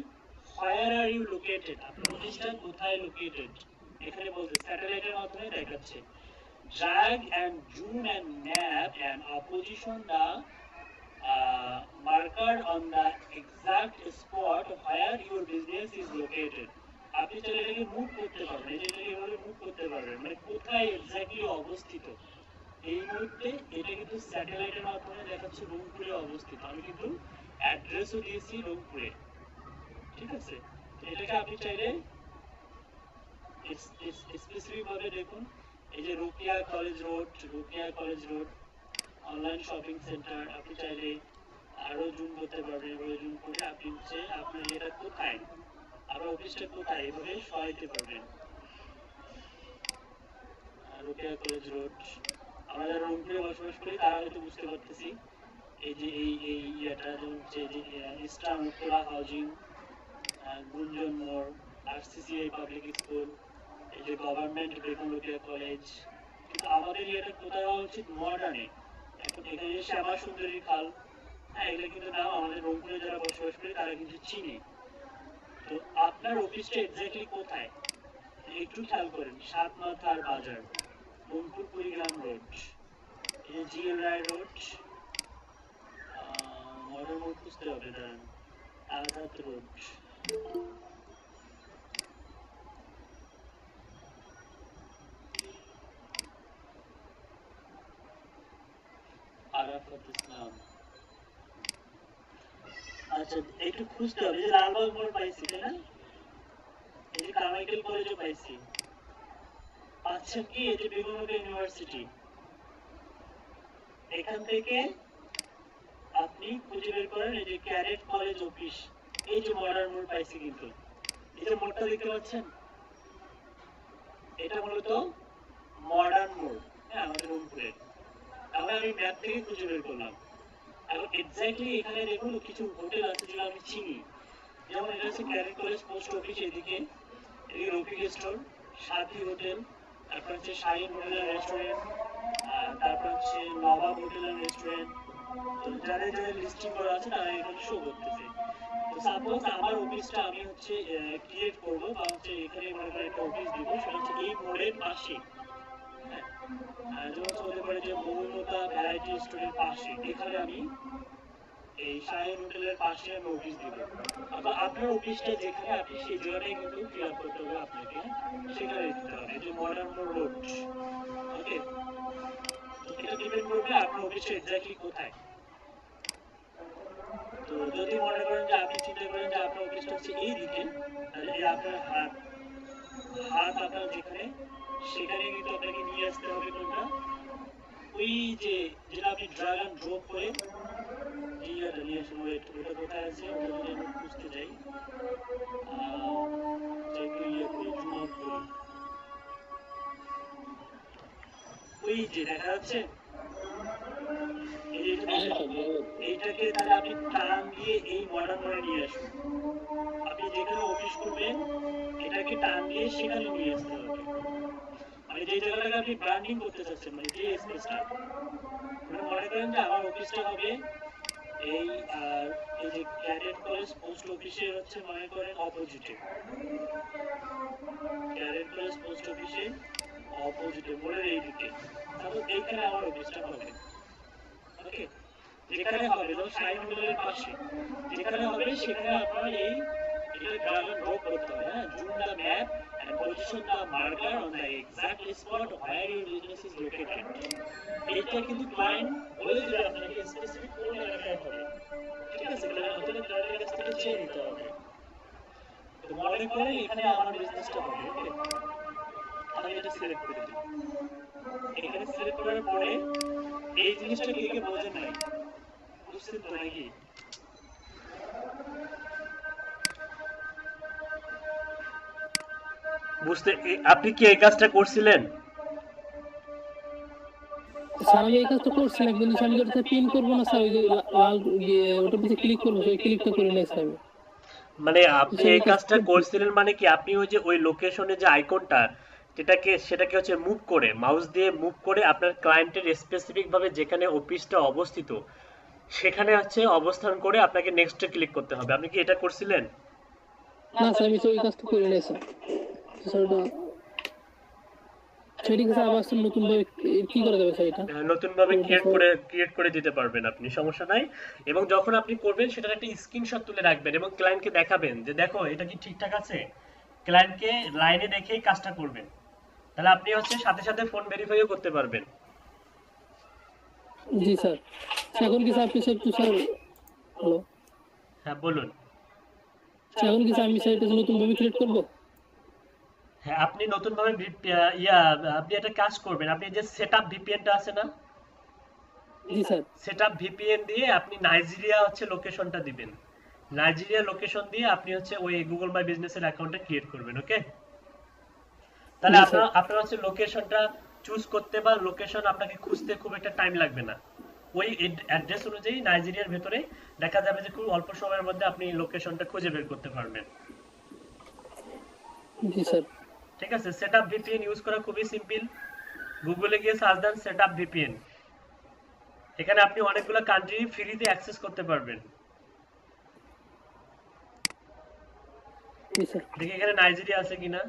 where are you located, আপনার অফিসটা কোথায় লোকেটেড এখানে বলতে স্যাটেলাইটের মাধ্যমে দেখাচ্ছে। drag and zoom and map and position the marker on the exact spot where your business is located. আপনি চাইলে এটাকে মুভ করতে পারবেন, এটাকে এভাবে মুভ করতে পারবেন, মানে কোথায় এক্স্যাক্টলি অবস্থিত। এই মুহূর্তে এটা কিন্তু স্যাটেলাইটের মাধ্যমে দেখাচ্ছে রংপুরে অবস্থিত, আমি কিন্তু অ্যাড্রেসও দিয়েছি রংপুরে, ঠিক আছে। এটাকে আপনি চাইলে স্পেসিফিক ভাবে দেখুন, এই যে Rokeya college road, Rokeya college road online shopping centre, আপনি চাইলে আরো জুম করতে পারবেন। এভাবে জুম করে আপনি হচ্ছে আপনার এটা কোথায়, আপনার অফিসটা কোথায় এভাবে সরাইতে পারবেন। রুকিয়া কলেজ রোড, আমরা যারা রংপুরে বসবাস করি তারা হয়তো বুঝতে পারতেছি। এই যে এই ইয়েটা হচ্ছে যে ইস্টার্ন উত্তরা হাউজিং, গুঞ্জন মোড়, আরসিসিআই পাবলিক স্কুল, এই যে গভর্নমেন্ট বেগম রোকেয়া কলেজ। কিন্তু আমাদের এটা কোথায় হওয়া উচিত, মডার্নে। এখন এখানে শ্যামা সুন্দরী খাল, হ্যাঁ এগুলো কিন্তু নাম আমাদের রংপুরে যারা বসবাস করি তারা কিন্তু চিনি। তো আপনার অফিসটা এক্স্যাক্টলি কোথায় একটু খেয়াল করেন। সাতমাথার বাজার, রংপুর কুড়িগ্রাম রোড, এই যে জিএল রায় রোড, মডার্ন রোড খুঁজতে হবে, দাঁড়ান, আজাদ রোড, আরাফাত ইসলাম। আচ্ছা একটু খুঁজতে হবে, যে লালবাগ মোড় পাইছি তাই না, এই যে কারমাইকেল কলেজও পাইছি, পাচ্ছেন কি এই যে বেগম রোকেয়া ইউনিভার্সিটি, এখান থেকে আপনি খুঁজে বের করেন এই যে ক্যাডেট কলেজ অফিস, এই যে মডার্ন মোড় পাইছি। কিন্তু এই যে মোড়টা দেখতে পাচ্ছেন, এটা মূলত মডার্ন মোড়, হ্যাঁ আমাদের রংপুরে। তাহলে আমি ম্যাপ থেকে খুঁজে বের করলাম। এখন এক্স্যাক্টলি এখানে দেখুন কিছু হোটেল আছে যেগুলো আমি চিনি, যেমন এটা হচ্ছে ক্যাডেট কলেজ পোস্ট অফিস, এদিকে এদিকে রফিক স্টোর, সাথী হোটেল, তারপর হচ্ছে শাহিন হোটেল এন্ড রেস্টুরেন্ট, তারপর হচ্ছে নবাব হোটেল এন্ড রেস্টুরেন্ট। তো যাদের যাদের লিস্টিং করা আছে তারা এখানে শো করতেছে। তো সাপোজ আমার অফিসটা আমি হচ্ছে ক্রিয়েট করবো, বা হচ্ছে এখানে মনে করে একটা অফিস দিব, সেটা হচ্ছে এই মোড়ের পাশে, যেমন হতে পারে যে মৌলতা ভ্যারাইটি স্টোরের পাশে, এখানে আমি এই শাহিন হোটেলের পাশে আমি অফিস দিব। আবার আপনার অফিসটা যেখানে আপনি সেই জায়গাটাই কিন্তু ফিল আপ করতে হবে আপনাকে, সেখানে দিতে হবে। এই যে মডার্ন রোড, ওকে। এটা ডিপেন্ড করবে আপনার অফিসটা এক্স্যাক্টলি কোথায়। তো যদি মনে করেন যে আপনি চিন্তা করেন যে আপনার অফিসটা হচ্ছে এই দিকে, তাহলে এই আপনার হাত আপনার যেখানে, সেখানে কিন্তু আপনাকে নিয়ে আসতে হবে কোনটা, ওই যে যেটা আপনি ড্রাগ অ্যান্ড ড্রপ করে এইটা নিয়ে আসুন। ওটা কোথায় আছে, ওটা যদি আমি খুঁজতে যাই, একটু ইয়ে করি, জুম আউট করি, ওই যে দেখা যাচ্ছে এইটাকে, তাহলে আপনি টান দিয়ে এই মডার্ন মোড়ে নিয়ে আসুন। আপনি যেখানে অফিস করবেন এটাকে টান দিয়ে সেখানে নিয়ে আসতে হবে। মানে যে জায়গাটাকে আপনি ব্র্যান্ডিং করতে চাচ্ছেন, মানে যে স্পেসটা, মানে মনে করেন যে আমার অফিসটা হবে এই এই যে ক্যাডেট কলেজ পোস্ট অফিসের হচ্ছে মনে করেন অপোজিটে, ক্যাডেট কলেজ পোস্ট অফিসের অপোজিটে মোড়ের এই দিকে, তাহলে এইখানে আমার অফিসটা হবে। ওকে, যেখানে হবে যেমন সাইন হোটেলের পাশে যেখানে হবে সেখানে আপনার এই এটা ড্রাগ এন্ড ড্রপ করতে হবে। হ্যাঁ, zoom the map and position the marker on the exact spot where your business is located. এইটা কিন্তু ক্লায়েন্ট বলে দিবে আপনাকে স্পেসিফিক কোন জায়গায় হবে। ঠিক আছে, ক্লায়েন্ট হতে ক্লায়েন্টের কাছ থেকে চেয়ে নিতে হবে। তো মনে করেন এখানে আমার বিজনেসটা হবে। ওকে, আমি এটা সিলেক্ট করে দিই। এখানে সিলেক্ট করার পরে এই জিনিসটা কে কে বোঝেন নাই, বুঝছেন তো নাকি? বুঝতে আপনি কি এই কাজটা করছিলেন? স্যার আমি এই কাজটা করছিলাম, কিন্তু আমি যেটা পিন করবো না স্যার, ওই যে লাল ওটার পিছে ক্লিক করবো, সেই ক্লিকটা করে নেই স্যার আমি। মানে আপনি এই কাজটা করছিলেন মানে কি, আপনি ওই যে ওই লোকেশনে যে আইকনটা সেটাকে হচ্ছে মুভ করে, মাউস দিয়ে মুভ করে আপনার ক্লায়েন্টের স্পেসিফিক ভাবে যেখানে অফিসটা অবস্থিত সেখানে হচ্ছে অবস্থান করে আপনাকে নেক্সটে ক্লিক করতে হবে। আপনি কি এটা করছিলেন? না স্যার আমি তো ওই কাজটা করে নেই স্যার। স্যার ওটা সেটিং স্যার আবার নতুন ভাবে কি করা যাবে স্যার? এটা নতুন ভাবে ক্রিয়েট করে দিতে পারবেন আপনি, সমস্যা নাই। এবং যখন আপনি করবেন সেটার একটা স্ক্রিনশট তুলে রাখবেন এবং ক্লায়েন্টকে দেখাবেন যে দেখো এটা কি ঠিকঠাক আছে। ক্লায়েন্টকে লাইনে দেখেই কাজটা করবেন, তাহলে আপনি হচ্ছে সাথে সাথে ফোন ভেরিফাইও করতে পারবেন। জি স্যার। এখন কি স্যার আপনি সব স্যার, হ্যালো, হ্যাঁ বলুন। এখন কি স্যার আমি স্যার এটা নতুন ভাবে ক্রিয়েট করব? হ্যাঁ, আপনি নতুন ভাবে আপনি একটা কাজ করবেন, আপনি যে সেটআপ ভিপিএনটা আছে না, জি স্যার। সেটআপ ভিপিএন দিয়ে আপনি নাইজেরিয়া হচ্ছে লোকেশনটা দিবেন। নাইজেরিয়া লোকেশন দিয়ে আপনি হচ্ছে ওই গুগল মাই বিজনেসের অ্যাকাউন্টটা ক্রিয়েট করবেন। ওকে, তাহলে আপনার হচ্ছে লোকেশনটা চুজ করতে বা লোকেশন আপনাকে খুঁজতে খুব একটা টাইম লাগবে না। ওই অ্যাড্রেস অনুযায়ী নাইজেরিয়ার ভেতরে দেখা যাবে যে খুব অল্প সময়ের মধ্যে আপনি লোকেশনটা খুঁজে বের করতে পারবেন। জি স্যার। ঠিক আছে, সেটআপ ভিপিএন ইউজ করা খুবই সিম্পল। গুগলে গিয়ে সার্চ দেন সেটআপ ভিপিএন, এখানে আপনি অনেকগুলো কান্ট্রি ফ্রিতে অ্যাক্সেস করতে পারবেন। জি স্যার। দেখি এখানে নাইজেরিয়া আছে কিনা।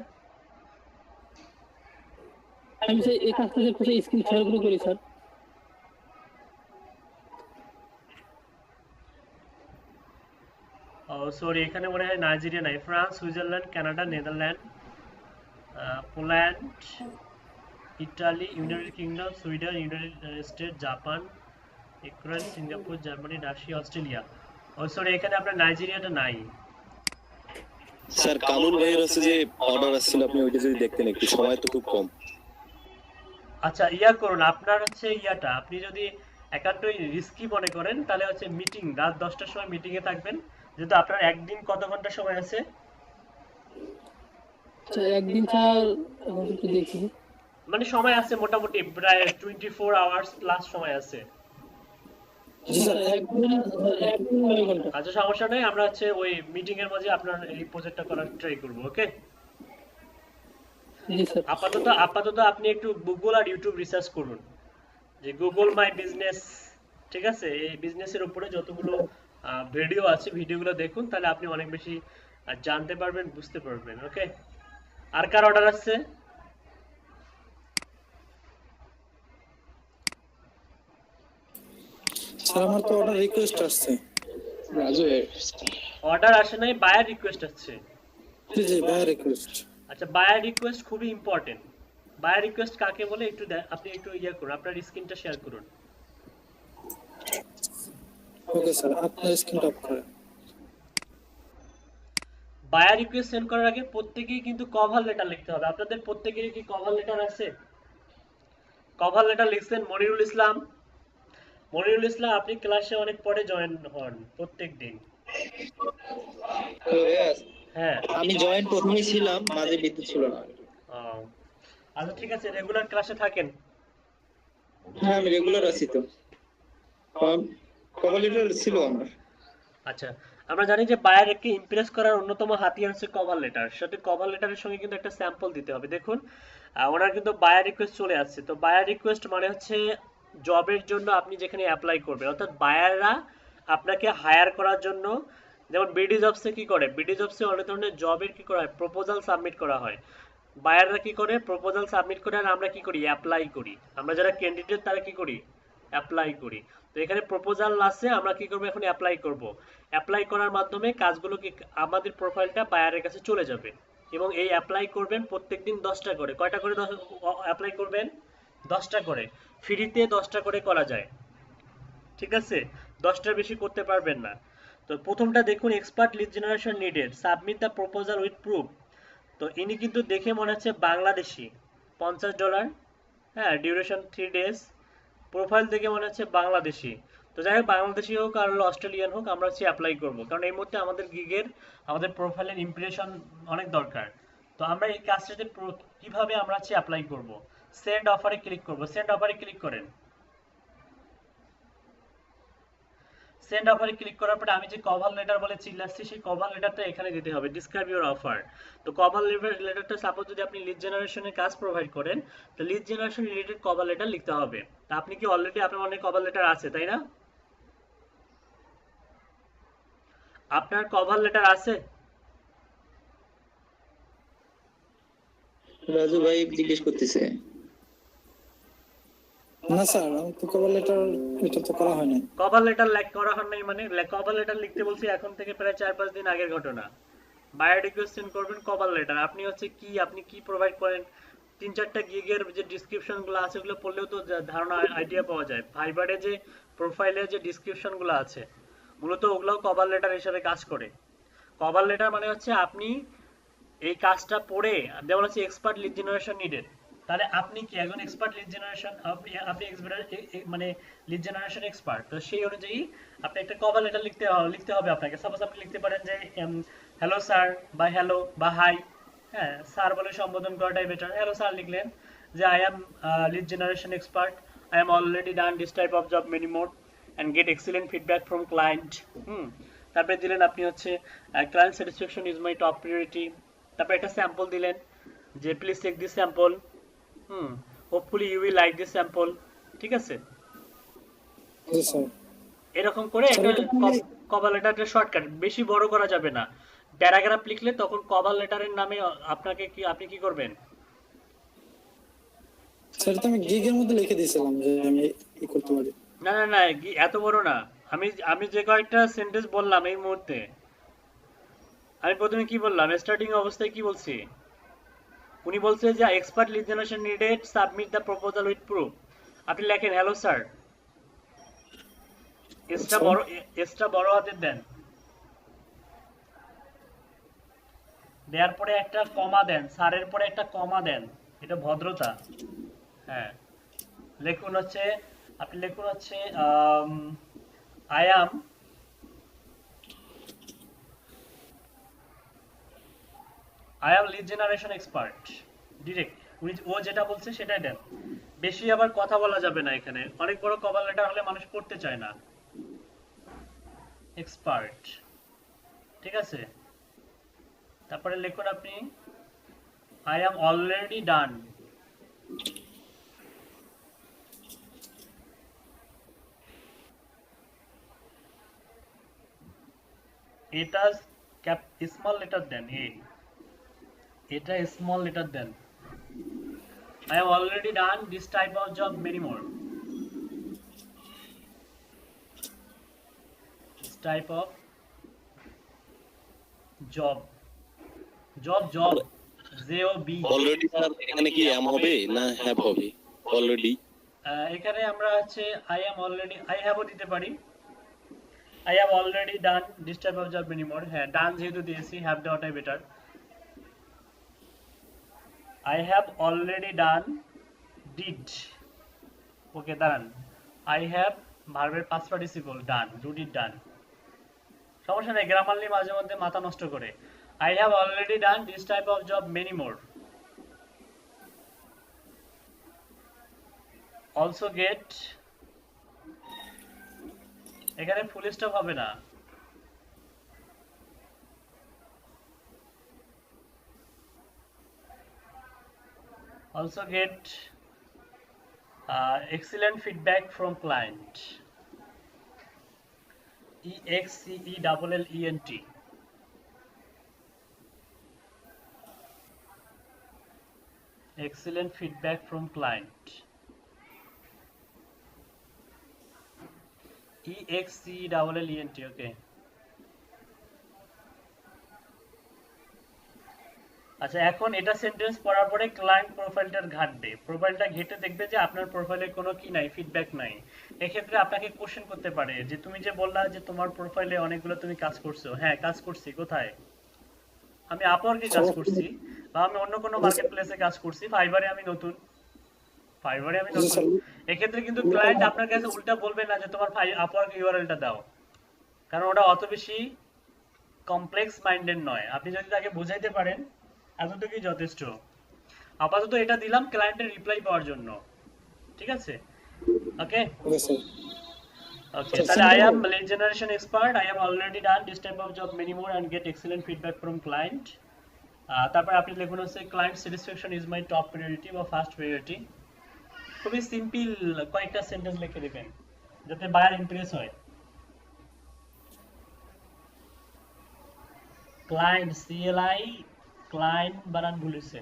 আমি স্যার এই কাজটা যে কোথায় স্ক্রিন শেয়ার করে করি স্যার? ও সরি, এখানে মনে হয় নাইজেরিয়া নাই। France, Switzerland, Canada, Netherland, Poland, Italy, United Kingdom, Sweden, United State, Japan, Ukraine, Singapore, Germany, Russia, Australia. Oh sorry, এখানে আপনার নাইজেরিয়াটা নাই। স্যার কামরুল ভাইয়ের আছে যে অর্ডার আসছিল, আপনি ওইটা যদি দেখতেন, একটু সময় তো খুব কম। আচ্ছা করুন, আপনার হচ্ছে আপনি যদি একান্তই রিস্কি মনে করেন তাহলে হচ্ছে মিটিং রাত 10টার সময় মিটিং এ থাকবেন। যেহেতু আপনার একদিন কত ঘন্টা সময় আছে? একদিন স্যার এখন একটু দেখি, মানে সময় আছে মোটামুটি প্রায় 24 আওয়ার্স প্লাস সময় আছে। জি স্যার একদিন 9 ঘন্টা। আচ্ছা সমস্যা নাই, আমরা হচ্ছে ওই মিটিং এর মাঝে আপনার এই প্রজেক্টটা করার ট্রাই করব। ওকে, জি স্যার। আপাতত আপনি একটু গুগল আর ইউটিউব রিসার্চ করুন যে গুগল মাই বিজনেস, ঠিক আছে? এই বিজনেসের উপরে যতগুলো ভিডিও আছে ভিডিওগুলো দেখুন, তাহলে আপনি অনেক বেশি জানতে পারবেন, বুঝতে পারবেন। ওকে, আর কার অর্ডার আছে? স্যার আমার তো অর্ডার রিকোয়েস্ট আসছে। রাজু অর্ডার আসে নাই, বায়ার রিকোয়েস্ট আসছে। জি জি বায়ার রিকোয়েস্ট। আচ্ছা, বায়ার রিকোয়েস্ট খুবই ইম্পর্টেন্ট। বায়ার রিকোয়েস্ট কাকে বলে একটু আপনি একটু করুন, আপনার স্ক্রিনটা শেয়ার করুন। ওকে স্যার, আপনার স্ক্রিনটা অফ করেন। বায়ার রিকোয়েস্ট সেন্ড করার আগে প্রত্যেকেই কিন্তু কভার লেটার লিখতে হবে। আপনাদের প্রত্যেকেরই কি কভার লেটার আছে? কভার লেটার লিখছেন? মনিরুল ইসলাম, আপনি ক্লাসে অনেক পরে জয়েন হন প্রত্যেকদিন। হ্যাঁ, আমি জয়েন প্রথমেই ছিলাম, মাঝে বিদ্যুৎ ছিল না। আচ্ছা ঠিক আছে, রেগুলার ক্লাসে থাকেন? হ্যাঁ আমি রেগুলার আছি তো, কভার লেটার ছিল আমার। আচ্ছা, আমরা জানি যে বায়ারকে ইমপ্রেস করার অন্যতম হাতিয়ার হচ্ছে কভার লেটার। সাথে কভার লেটারের সঙ্গে কিন্তু একটা স্যাম্পল দিতে হবে। দেখুন ওনার কিন্তু বায়ার রিকোয়েস্ট চলে আসছে। তো বায়ার রিকোয়েস্ট মানে হচ্ছে জবের জন্য আপনি যেখানে অ্যাপ্লাই করবেন, অর্থাৎ বায়াররা আপনাকে হায়ার করার জন্য, যেমন বিডি জবসে কি করে, বিডি জবসে অনেক ধরনের জবের কি করা হয়, প্রপোজাল সাবমিট করা হয়। বায়াররা কি করে, প্রপোজাল সাবমিট করে, আর আমরা কি করি, অ্যাপ্লাই করি। আমরা যারা ক্যান্ডিডেট তারা কি করি, অ্যাপ্লাই করি। তো এখানে প্রপোজাল আছে, আমরা কি করব, এখন অ্যাপ্লাই করব। অ্যাপ্লাই করার মাধ্যমে কাজগুলো কি, আমাদের প্রোফাইলটা বায়ারের কাছে চলে যাবে। এবং এই অ্যাপ্লাই করবেন প্রত্যেকদিন 10টা করে। কয়টা করে অ্যাপ্লাই করবেন? 10টা করে। ফ্রিতে 10টা করে করা যায়, ঠিক আছে? 10টার বেশি করতে পারবেন না। তো প্রথমটা দেখুন, expert lead generation needed, submit the proposal with proof. তো ইনি কিন্তু দেখে মনে হচ্ছে বাংলাদেশি, $50, হ্যাঁ, ডিউরেশন 3 days, প্রোফাইল দেখে মনে হচ্ছে বাংলাদেশি। তো যাই হোক, বাংলাদেশি হোক আর অস্ট্রেলিয়ান হোক, আমরা হচ্ছে অ্যাপ্লাই করব, কারণ এই মুহূর্তে আমাদের গিগের, আমাদের প্রোফাইলের ইমপ্রেশন অনেক দরকার। তো আমরা এই কাজটাতে কিভাবে আমরা হচ্ছে অ্যাপ্লাই করব, সেন্ড অফারে ক্লিক করব। সেন্ড অফারে ক্লিক করেন। সেন্ড অফারে ক্লিক করার পরে আমি যে কভার লেটার বলে চিল্লাচ্ছি, সেই কভার লেটারটা এখানে দিতে হবে, ডিসক্রাইব ইউর অফার। তো কভার লেটারটা সাপোজ যদি আপনি লিড জেনারেশনের কাজ প্রোভাইড করেন, তো lead generation related cover letter লিখতে হবে। তা আপনি কি অলরেডি, আপনার অনেক কভার লেটার আছে তাই না? আপনার কভার লেটার আছে? রাজু ভাই জিজ্ঞেস করতেছে। না স্যার, আমি তো কভার লেটার এটা তো করা হয় না। কভার লেটার করা হয় নাই মানে? কভার লেটার লিখতে বলছি এখন থেকে প্রায় 4-5 দিন আগের ঘটনা। বায়ো রিকোয়েস্ট সেন্ড করবেন, কভার লেটার। আপনি হচ্ছে কি, আপনি কি প্রোভাইড করেন, 3-4টা গিগের যে ডিসক্রিপশনগুলো আছে ওগুলো পড়লেও তো ধারণা, আইডিয়া পাওয়া যায়। ফাইবারে যে প্রোফাইলে যে ডিসক্রিপশনগুলো আছে, মূলত ওগুলোও কভার লেটার হিসেবে কাজ করে। কভার লেটার মানে হচ্ছে আপনি এই কাজটা পড়ে, যেমন হচ্ছে এক্সপার্ট লিড জেনারেশন নিডেড, তাহলে আপনি কি একজন এক্সপার্ট লিড জেনারেশন, আপনি মানে লিড জেনারেশন এক্সপার্ট, তো সেই অনুযায়ী আপনি একটা কভার লেটার লিখতে হবে আপনাকে। সাপোজ আপনি লিখতে পারেন যে হ্যালো স্যার, বা হ্যালো, বা হাই, হ্যাঁ, স্যার বলে সম্বোধন করাটাই বেটার। হ্যালো স্যার লিখলেন যে I am lead generation expert, I am already done this type of job many more and get excellent feedback from client. তারপরে দিলেন আপনি হচ্ছে client satisfaction is my top priority. তারপরে একটা স্যাম্পল দিলেন যে please check this sample, hopefully you will like this sample, ঠিক আছে? জি স্যার। এরকম করে একটা কভার লেটারটা শর্টকাট, বেশি বড় করা যাবে না। প্যারাগ্রাফ লিখলে তখন কভার লেটারের নামে আপনাকে কি, আপনি কি করবেন? স্যার তো আমি গিগের মধ্যে লিখে দিয়েছিলাম যে আমি এই করতে পারি। না না না, এত বড় না। আমি যে কয়েকটা সেন্টেন্স বললাম এই মুহূর্তে, আমি প্রথমে কি বললাম, স্টার্টিং অবস্থায় কি বলছি? উনি বলছে যে expert lead generation needed, submit the proposal with proof. আপনি লেখেন হ্যালো স্যার, এসটা বড় হাতের দেন, দেওয়ার পরে একটা কমা দেন, স্যারের পরে একটা কমা দেন, এটা ভদ্রতা। হ্যাঁ, লিখুন হচ্ছে, আপনি লিখুন হচ্ছে I am lead generation expert, direct ও যেটা বলছে সেটাই দেন। বেশি আবার কথা বলা যাবে না এখানে, অনেক বড় কভার লেটার হলে মানুষ পড়তে চায় না। এক্সপার্ট, ঠিক আছে? তারপরে লিখুন আপনি আই অ্যাম অলরেডি ডান, এটা স্মল লেটার দেন, এটা স্মল লেটার দেন। I have already done this type of job many more. This type of job. job J-O-B. Already sir এখানে কি এম হবে না হ্যাভ হবে? অলরেডি এখানে আমরা হচ্ছে I have ও দিতে পারি। I have already done this type of job many more. হ্যাঁ, ডান যেহেতু দিয়েছি, have দেওয়াটাই better. I have already done did. ওকে, দাঁড়ান, I have ভার্বের past participle done, do did done, সমস্যা নেই, গ্রামারলি মাঝে মধ্যে মাথা নষ্ট করে। I have already done this type of job many more. Also get, এখানে ফুল স্টপ হবে না, also get excellent feedback from client. EXCELLENT. Excellent feedback from client. EXCELLENT. Okay. আচ্ছা, এখন এটা সেন্টেন্স পড়ার পরে ক্লায়েন্ট প্রোফাইলটার ঘাটবে, প্রোফাইলটা ঘেটে দেখবে যে আপনার প্রোফাইলে কোনো কি নাই, ফিডব্যাক নাই। এক্ষেত্রে আপনাকে কোশ্চেন করতে পারে যে তুমি যে বললা যে তোমার প্রোফাইলে অনেকগুলো তুমি কাজ করছো, হ্যাঁ কাজ করছি, কোথায়? আমি আপওয়ার্কে কাজ করছি, বা আমি অন্য কোনো মার্কেট প্লেসে কাজ করছি, ফাইবারে আমি নতুন। এক্ষেত্রে কিন্তু ক্লায়েন্ট আপনার কাছে উল্টা বলবে না যে তোমার আপওয়ার্ক ইউআরএলটা দাও, কারণ ওটা অত বেশি কমপ্লেক্স মাইন্ডেড নয়। আপনি যদি তাকে বোঝাইতে পারেন এতটুকুই যথেষ্ট। আপাতত এটা দিলাম ক্লায়েন্টের রিপ্লাই পাওয়ার জন্য, ঠিক আছে? ওকে তাহলে I am lead generation expert. I have already done this type of job many more and get excellent feedback from client. তারপর আপনি লিখুন হচ্ছে client satisfaction is my top priority বা first priority. খুবই সিম্পল কয়েকটা সেন্টেন্স লিখে দিবেন যাতে বায়ার ইমপ্রেস হয়। ক্লায়েন্ট CLI, ক্লায়েন্ট বানান ভুলেছে।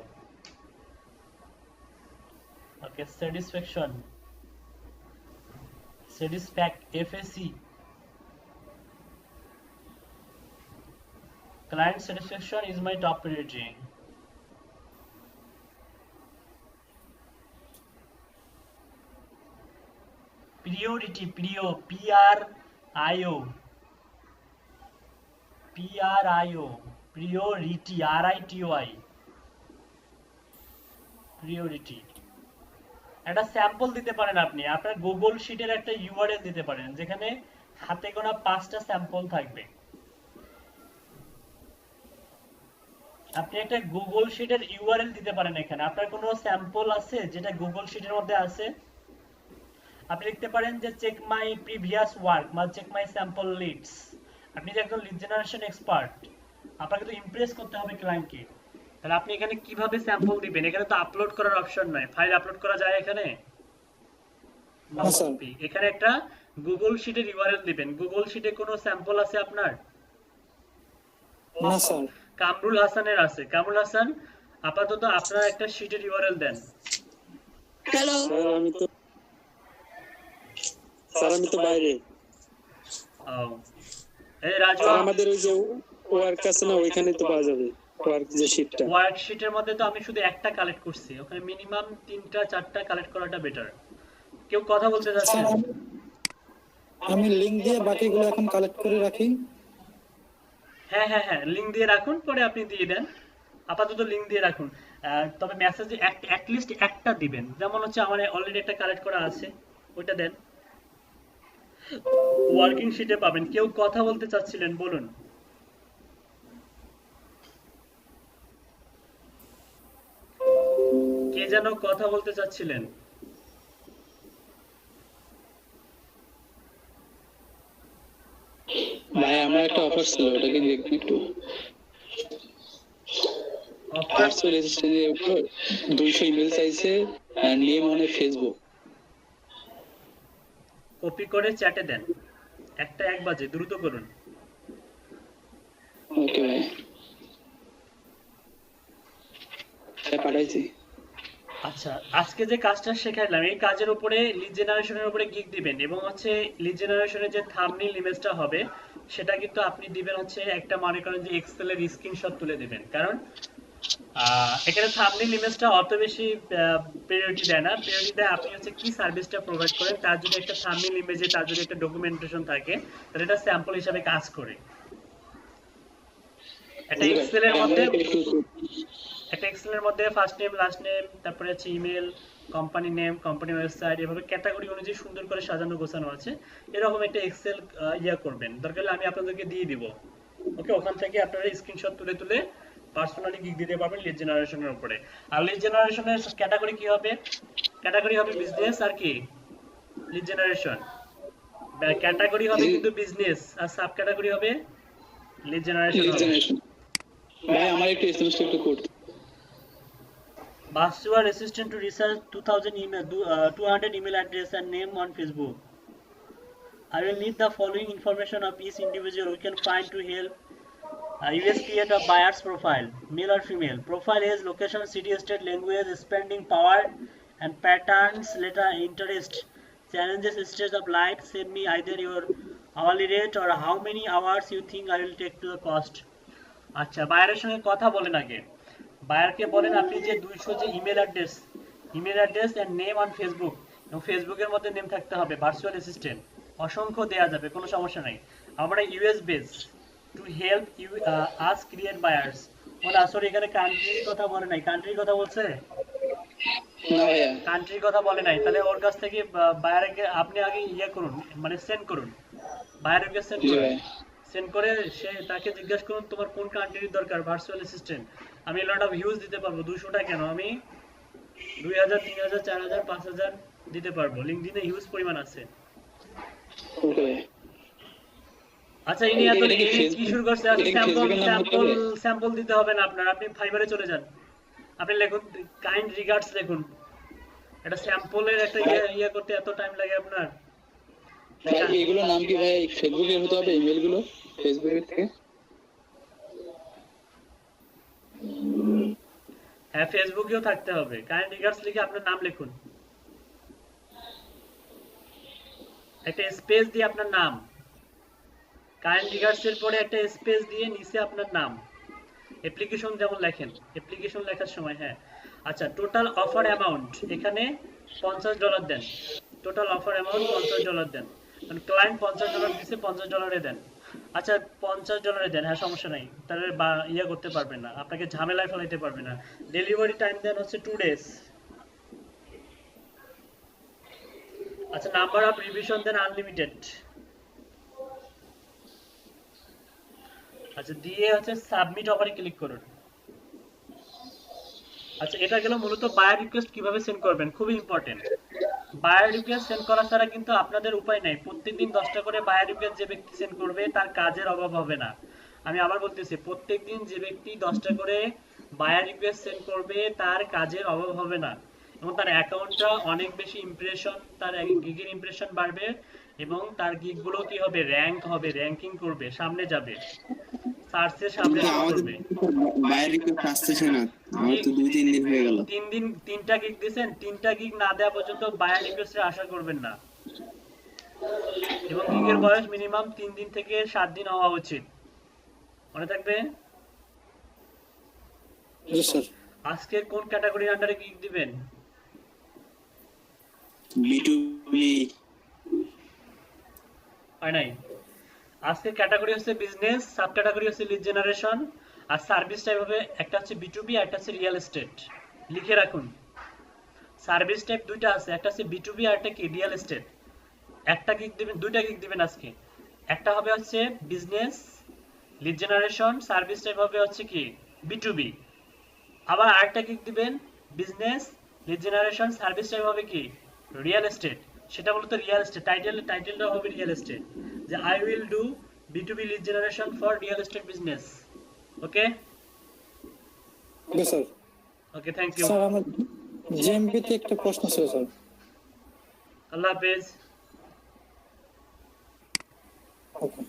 ওকে, satisfaction, FAC, client satisfaction is my top priority. Priority, PRIO, priority, RITY, priority. একটা স্যাম্পল দিতে পারেন আপনি, আপনার গুগল শিটের একটা ইউআরএল দিতে পারেন যেখানে হাতে গোনা 5টা স্যাম্পল থাকবে। আপনি একটা গুগল শিটের ইউআরএল দিতে পারেন, এখানে আপনার কোনো স্যাম্পল আছে যেটা গুগল শিটের মধ্যে আছে, আপনি লিখতে পারেন যে চেক মাই প্রিভিয়াস ওয়ার্ক বা চেক মাই স্যাম্পল লিডস। আপনি যে একজন লিড জেনারেশন এক্সপার্ট, আপনাকে তো ইমপ্রেস করতে হবে ক্লায়েন্টকে, তাহলে আপনি এখানে কিভাবে স্যাম্পল দিবেন? এখানে তো আপলোড করার অপশন নাই, ফাইল আপলোড করা যায় এখানে? এখানে একটা গুগল শিটের ইউআরএল দিবেন। গুগল শিটে কোনো স্যাম্পল আছে আপনার? না স্যার। কামরুল হাসানের আছে। কামরুল হাসান, আপাতত আপনার একটা শিটের ইউআরএল দেন। হ্যালো স্যার, আমি তো বাইরে। এই রাজু, আমাদের ওই যে ওয়ার্ক আছে না, ওইখানে তো পাওয়া যাবে ওয়ার্ক যে শিটটা। ওয়ার্ক শিটের মধ্যে তো আমি শুধু একটা কালেক্ট করছি, ওখানে মিনিমাম 3টা 4টা কালেক্ট করাটা বেটার। কেউ কথা বলতে যাচ্ছে? আমি লিংক দিয়ে বাকিগুলো এখন কালেক্ট করে রাখি। হ্যাঁ, লিংক দিয়ে রাখুন, পরে আপনি দিয়ে দেন। আপাতত লিংক দিয়ে রাখুন, তবে মেসেজে অ্যাটলিস্ট একটা দিবেন। যেমন হচ্ছে আমার অলরেডি একটা কালেক্ট করা আছে, ওইটা দেন। ওয়ার্কিং শিটে পাবেন। কেউ কথা বলতে চাচ্ছিলেন, বলুন। কে যেন কথা বলতে চাচ্ছিলেন? ভাই আমার একটা অফার ছিল, ওটাকে দেখবি একটু। অফার 200 ইমেল চাইছে, নেম অন ফেসবুক। কপি করে চ্যাটে দেন, 1 বাজে, দ্রুত করুন। ওকে ভাই, পাঠাইছি। আচ্ছা, আজকে যে কাজটা শেখাইলাম এই কাজের উপরে লিড জেনারেশনের উপরে গিগ দিবেন, এবং হচ্ছে লিড জেনারেশনের যে থাম্বনেল ইমেজটা হবে সেটা কিন্তু আপনি দিবেন হচ্ছে একটা, মনে করেন যে এক্সেল এর স্ক্রিনশট তুলে দিবেন। কারণ এখানে থাম্বনেল ইমেজটা অত বেশি প্রায়োরিটি দেয় না, প্রায়োরিটি দেয় আপনি হচ্ছে কি সার্ভিসটা প্রোভাইড করেন। তার যদি একটা থাম্বনেল ইমেজে তার যদি একটা ডকুমেন্টেশন থাকে, তাহলে এটা স্যাম্পল হিসেবে কাজ করে। একটা এক্সেলের মধ্যে ফার্স্ট নেম, লাস্ট নেম, তারপরে হচ্ছে email, company name, company website, এভাবে ক্যাটাগরি অনুযায়ী সুন্দর করে সাজানো গোছানো আছে। এরকম একটা এক্সেল করবেন, দরকার হলে আমি আপনাদেরকে দিয়ে দিব। ওকে, ওখান থেকে আপনারা স্ক্রিনশট তুলে পার্সোনালি গিগ দিতে পারবেন লিড জেনারেশনের উপরে। আর লিড জেনারেশনের ক্যাটাগরি কি হবে? ক্যাটাগরি হবে বিজনেস, আর কি লিড জেনারেশন ক্যাটাগরি হবে কিন্তু বিজনেস, আর সাব ক্যাটাগরি হবে লিড জেনারেশন। ভাই আমার একটু এসএমএস একটু করতে Virtual assistant to research 200 email address and name on Facebook. I will need the following information of each individual we can find to help. US create a buyer's profile, male or female. Profile age, location, city, state, language, spending power, and patterns, letter, interest, challenges, stage of life. Send me either your hourly rate or how many hours you think I will take to the cost. আচ্ছা, বায়ারের সঙ্গে কথা বলেন আগে। বায়ারকে বলেন আপনি যে 200 যে email address and name on Facebook, এবং ফেসবুকের মধ্যে নেম থাকতে হবে, ভার্চুয়াল অ্যাসিস্ট্যান্ট অসংখ্য দেয়া যাবে, কোনো সমস্যা নাই। আমরা US base to help you us create buyers. ওনা সরি, এখানে কান্ট্রির কথা বলে নাই। কান্ট্রির কথা বলছে? না ভাইয়া, কান্ট্রির কথা বলে নাই। তাহলে ওর কাছ থেকে বায়ারকে আপনি আগে করুন, মানে সেন্ড করুন, বায়ারকে সেন্ড করে সে তাকে জিজ্ঞেস করুন তোমার কোন কান্ট্রির দরকার ভার্চুয়াল অ্যাসিস্ট্যান্ট। আমি লট অফ হিউজ দিতে পারবো, 200টা কেন, আমি 2000 3000 4000 5000 দিতে পারবো। লিংকডইনে হিউজ পরিমাণ আছে। আচ্ছা, ইনি এত কি শুরু করছে? স্যাম্পল দিতে হবে না আপনার, আপনি ফাইবারে চলে যান, আপনি লিখুন কাইন্ড রিগার্ডস লিখুন। এটা স্যাম্পলের একটা ইয়া করতে এত টাইম লাগে আপনার? এগুলো নাম কি ভাই? ফেসবুকের হতে হবে ইমেল গুলো, ফেসবুকের থেকে? হ্যাঁ, ফেসবুকেও থাকতে হবে। কাইন্ড রিগার্ডস লিখে আপনার নাম লিখুন, একটা স্পেস দিয়ে আপনার নাম, কাইন্ড রিগার্ডস এর পরে একটা স্পেস দিয়ে নিচে আপনার নাম, অ্যাপ্লিকেশন যেমন লেখেন, অ্যাপ্লিকেশন লেখার সময়। হ্যাঁ, আচ্ছা, টোটাল অফার অ্যামাউন্ট এখানে $50 দেন। টোটাল অফার অ্যামাউন্ট $50 দেন, মানে ক্লায়েন্ট $50 দিছে, $50 দেন। আচ্ছা, $50 দেন, হ্যাঁ সমস্যা নাই। তাহলে ইয়া করতে পারবেন না, আপনাকে ঝামেলায় ফেলাইতে পারবে না। ডেলিভারি টাইম দেন হচ্ছে 2 days। আচ্ছা, নাম্বার অফ রিভিশন দেন আনলিমিটেড। আচ্ছা, দিয়ে হচ্ছে সাবমিট অফারে ক্লিক করুন। আচ্ছা, এটা গেল মূলত বায়ার রিকোয়েস্ট কিভাবে সেন্ড করবেন, খুবই ইম্পর্টেন্ট। বায়ার রিকোয়েস্ট সেন্ড করা ছাড়া কিন্তু আপনাদের উপায় নাই। প্রত্যেকদিন 10টা করে বায়ার রিকোয়েস্ট যে ব্যক্তি সেন্ড করবে তার কাজের অভাব হবে না। আমি আবার বলতেছি, প্রত্যেকদিন যে ব্যক্তি 10টা করে বায়ার রিকোয়েস্ট সেন্ড করবে তার কাজের অভাব হবে না, এবং তার অ্যাকাউন্টটা অনেক বেশি ইমপ্রেশন, তার গিগের ইমপ্রেশন বাড়বে, এবং তার গিগগুলো কি হবে, র্যাঙ্ক হবে, র্যাঙ্কিং করবে, সামনে যাবে, সার্চের সামনে করবে। বাইরে রিকোয়েস্ট আসতেছে না, আমার তো 2-3 দিন হয়ে গেল। 3 দিন 3টা গিগ দিবেন, 3টা গিগ না দেওয়া পর্যন্ত বায়ার রিকোয়েস্টের আশা করবেন না, এবং গিগের বয়স মিনিমাম 3 দিন থেকে 7 দিন হওয়া উচিত, মনে থাকবে। আজকে কোন ক্যাটাগরির আন্ডারে গিগ দিবেন? B2B হয় নাই। আজকে ক্যাটাগরি হচ্ছে বিজনেস, সাব ক্যাটাগরি হচ্ছে লিড জেনারেশন, আর সার্ভিস টাইপ হবে একটা হচ্ছে B2B আর একটা হচ্ছে রিয়েল এস্টেট। লিখে রাখুন, সার্ভিস টাইপ দুইটা আছে, একটা হচ্ছে B2B আর একটা কি রিয়েল এস্টেট। একটা গিগ দিবেন, দুইটা গিগ দিবেন আজকে। একটা হবে হচ্ছে business lead generation, service type হবে হচ্ছে কি B2B। আবার আরেকটা গিগ দিবেন business lead generation, service type হবে কি রিয়েল এস্টেট। সেটা মূলত রিয়েল এস্টেট, টাইটেলটা হবে রিয়েল এস্টেট, যে I will do B2B lead generation for real estate business. Okay okay sir. Okay, thank you sir, আমার জিএমপি তে একটা প্রশ্ন ছিল স্যার। আল্লাহ হাফেজ। ওকে।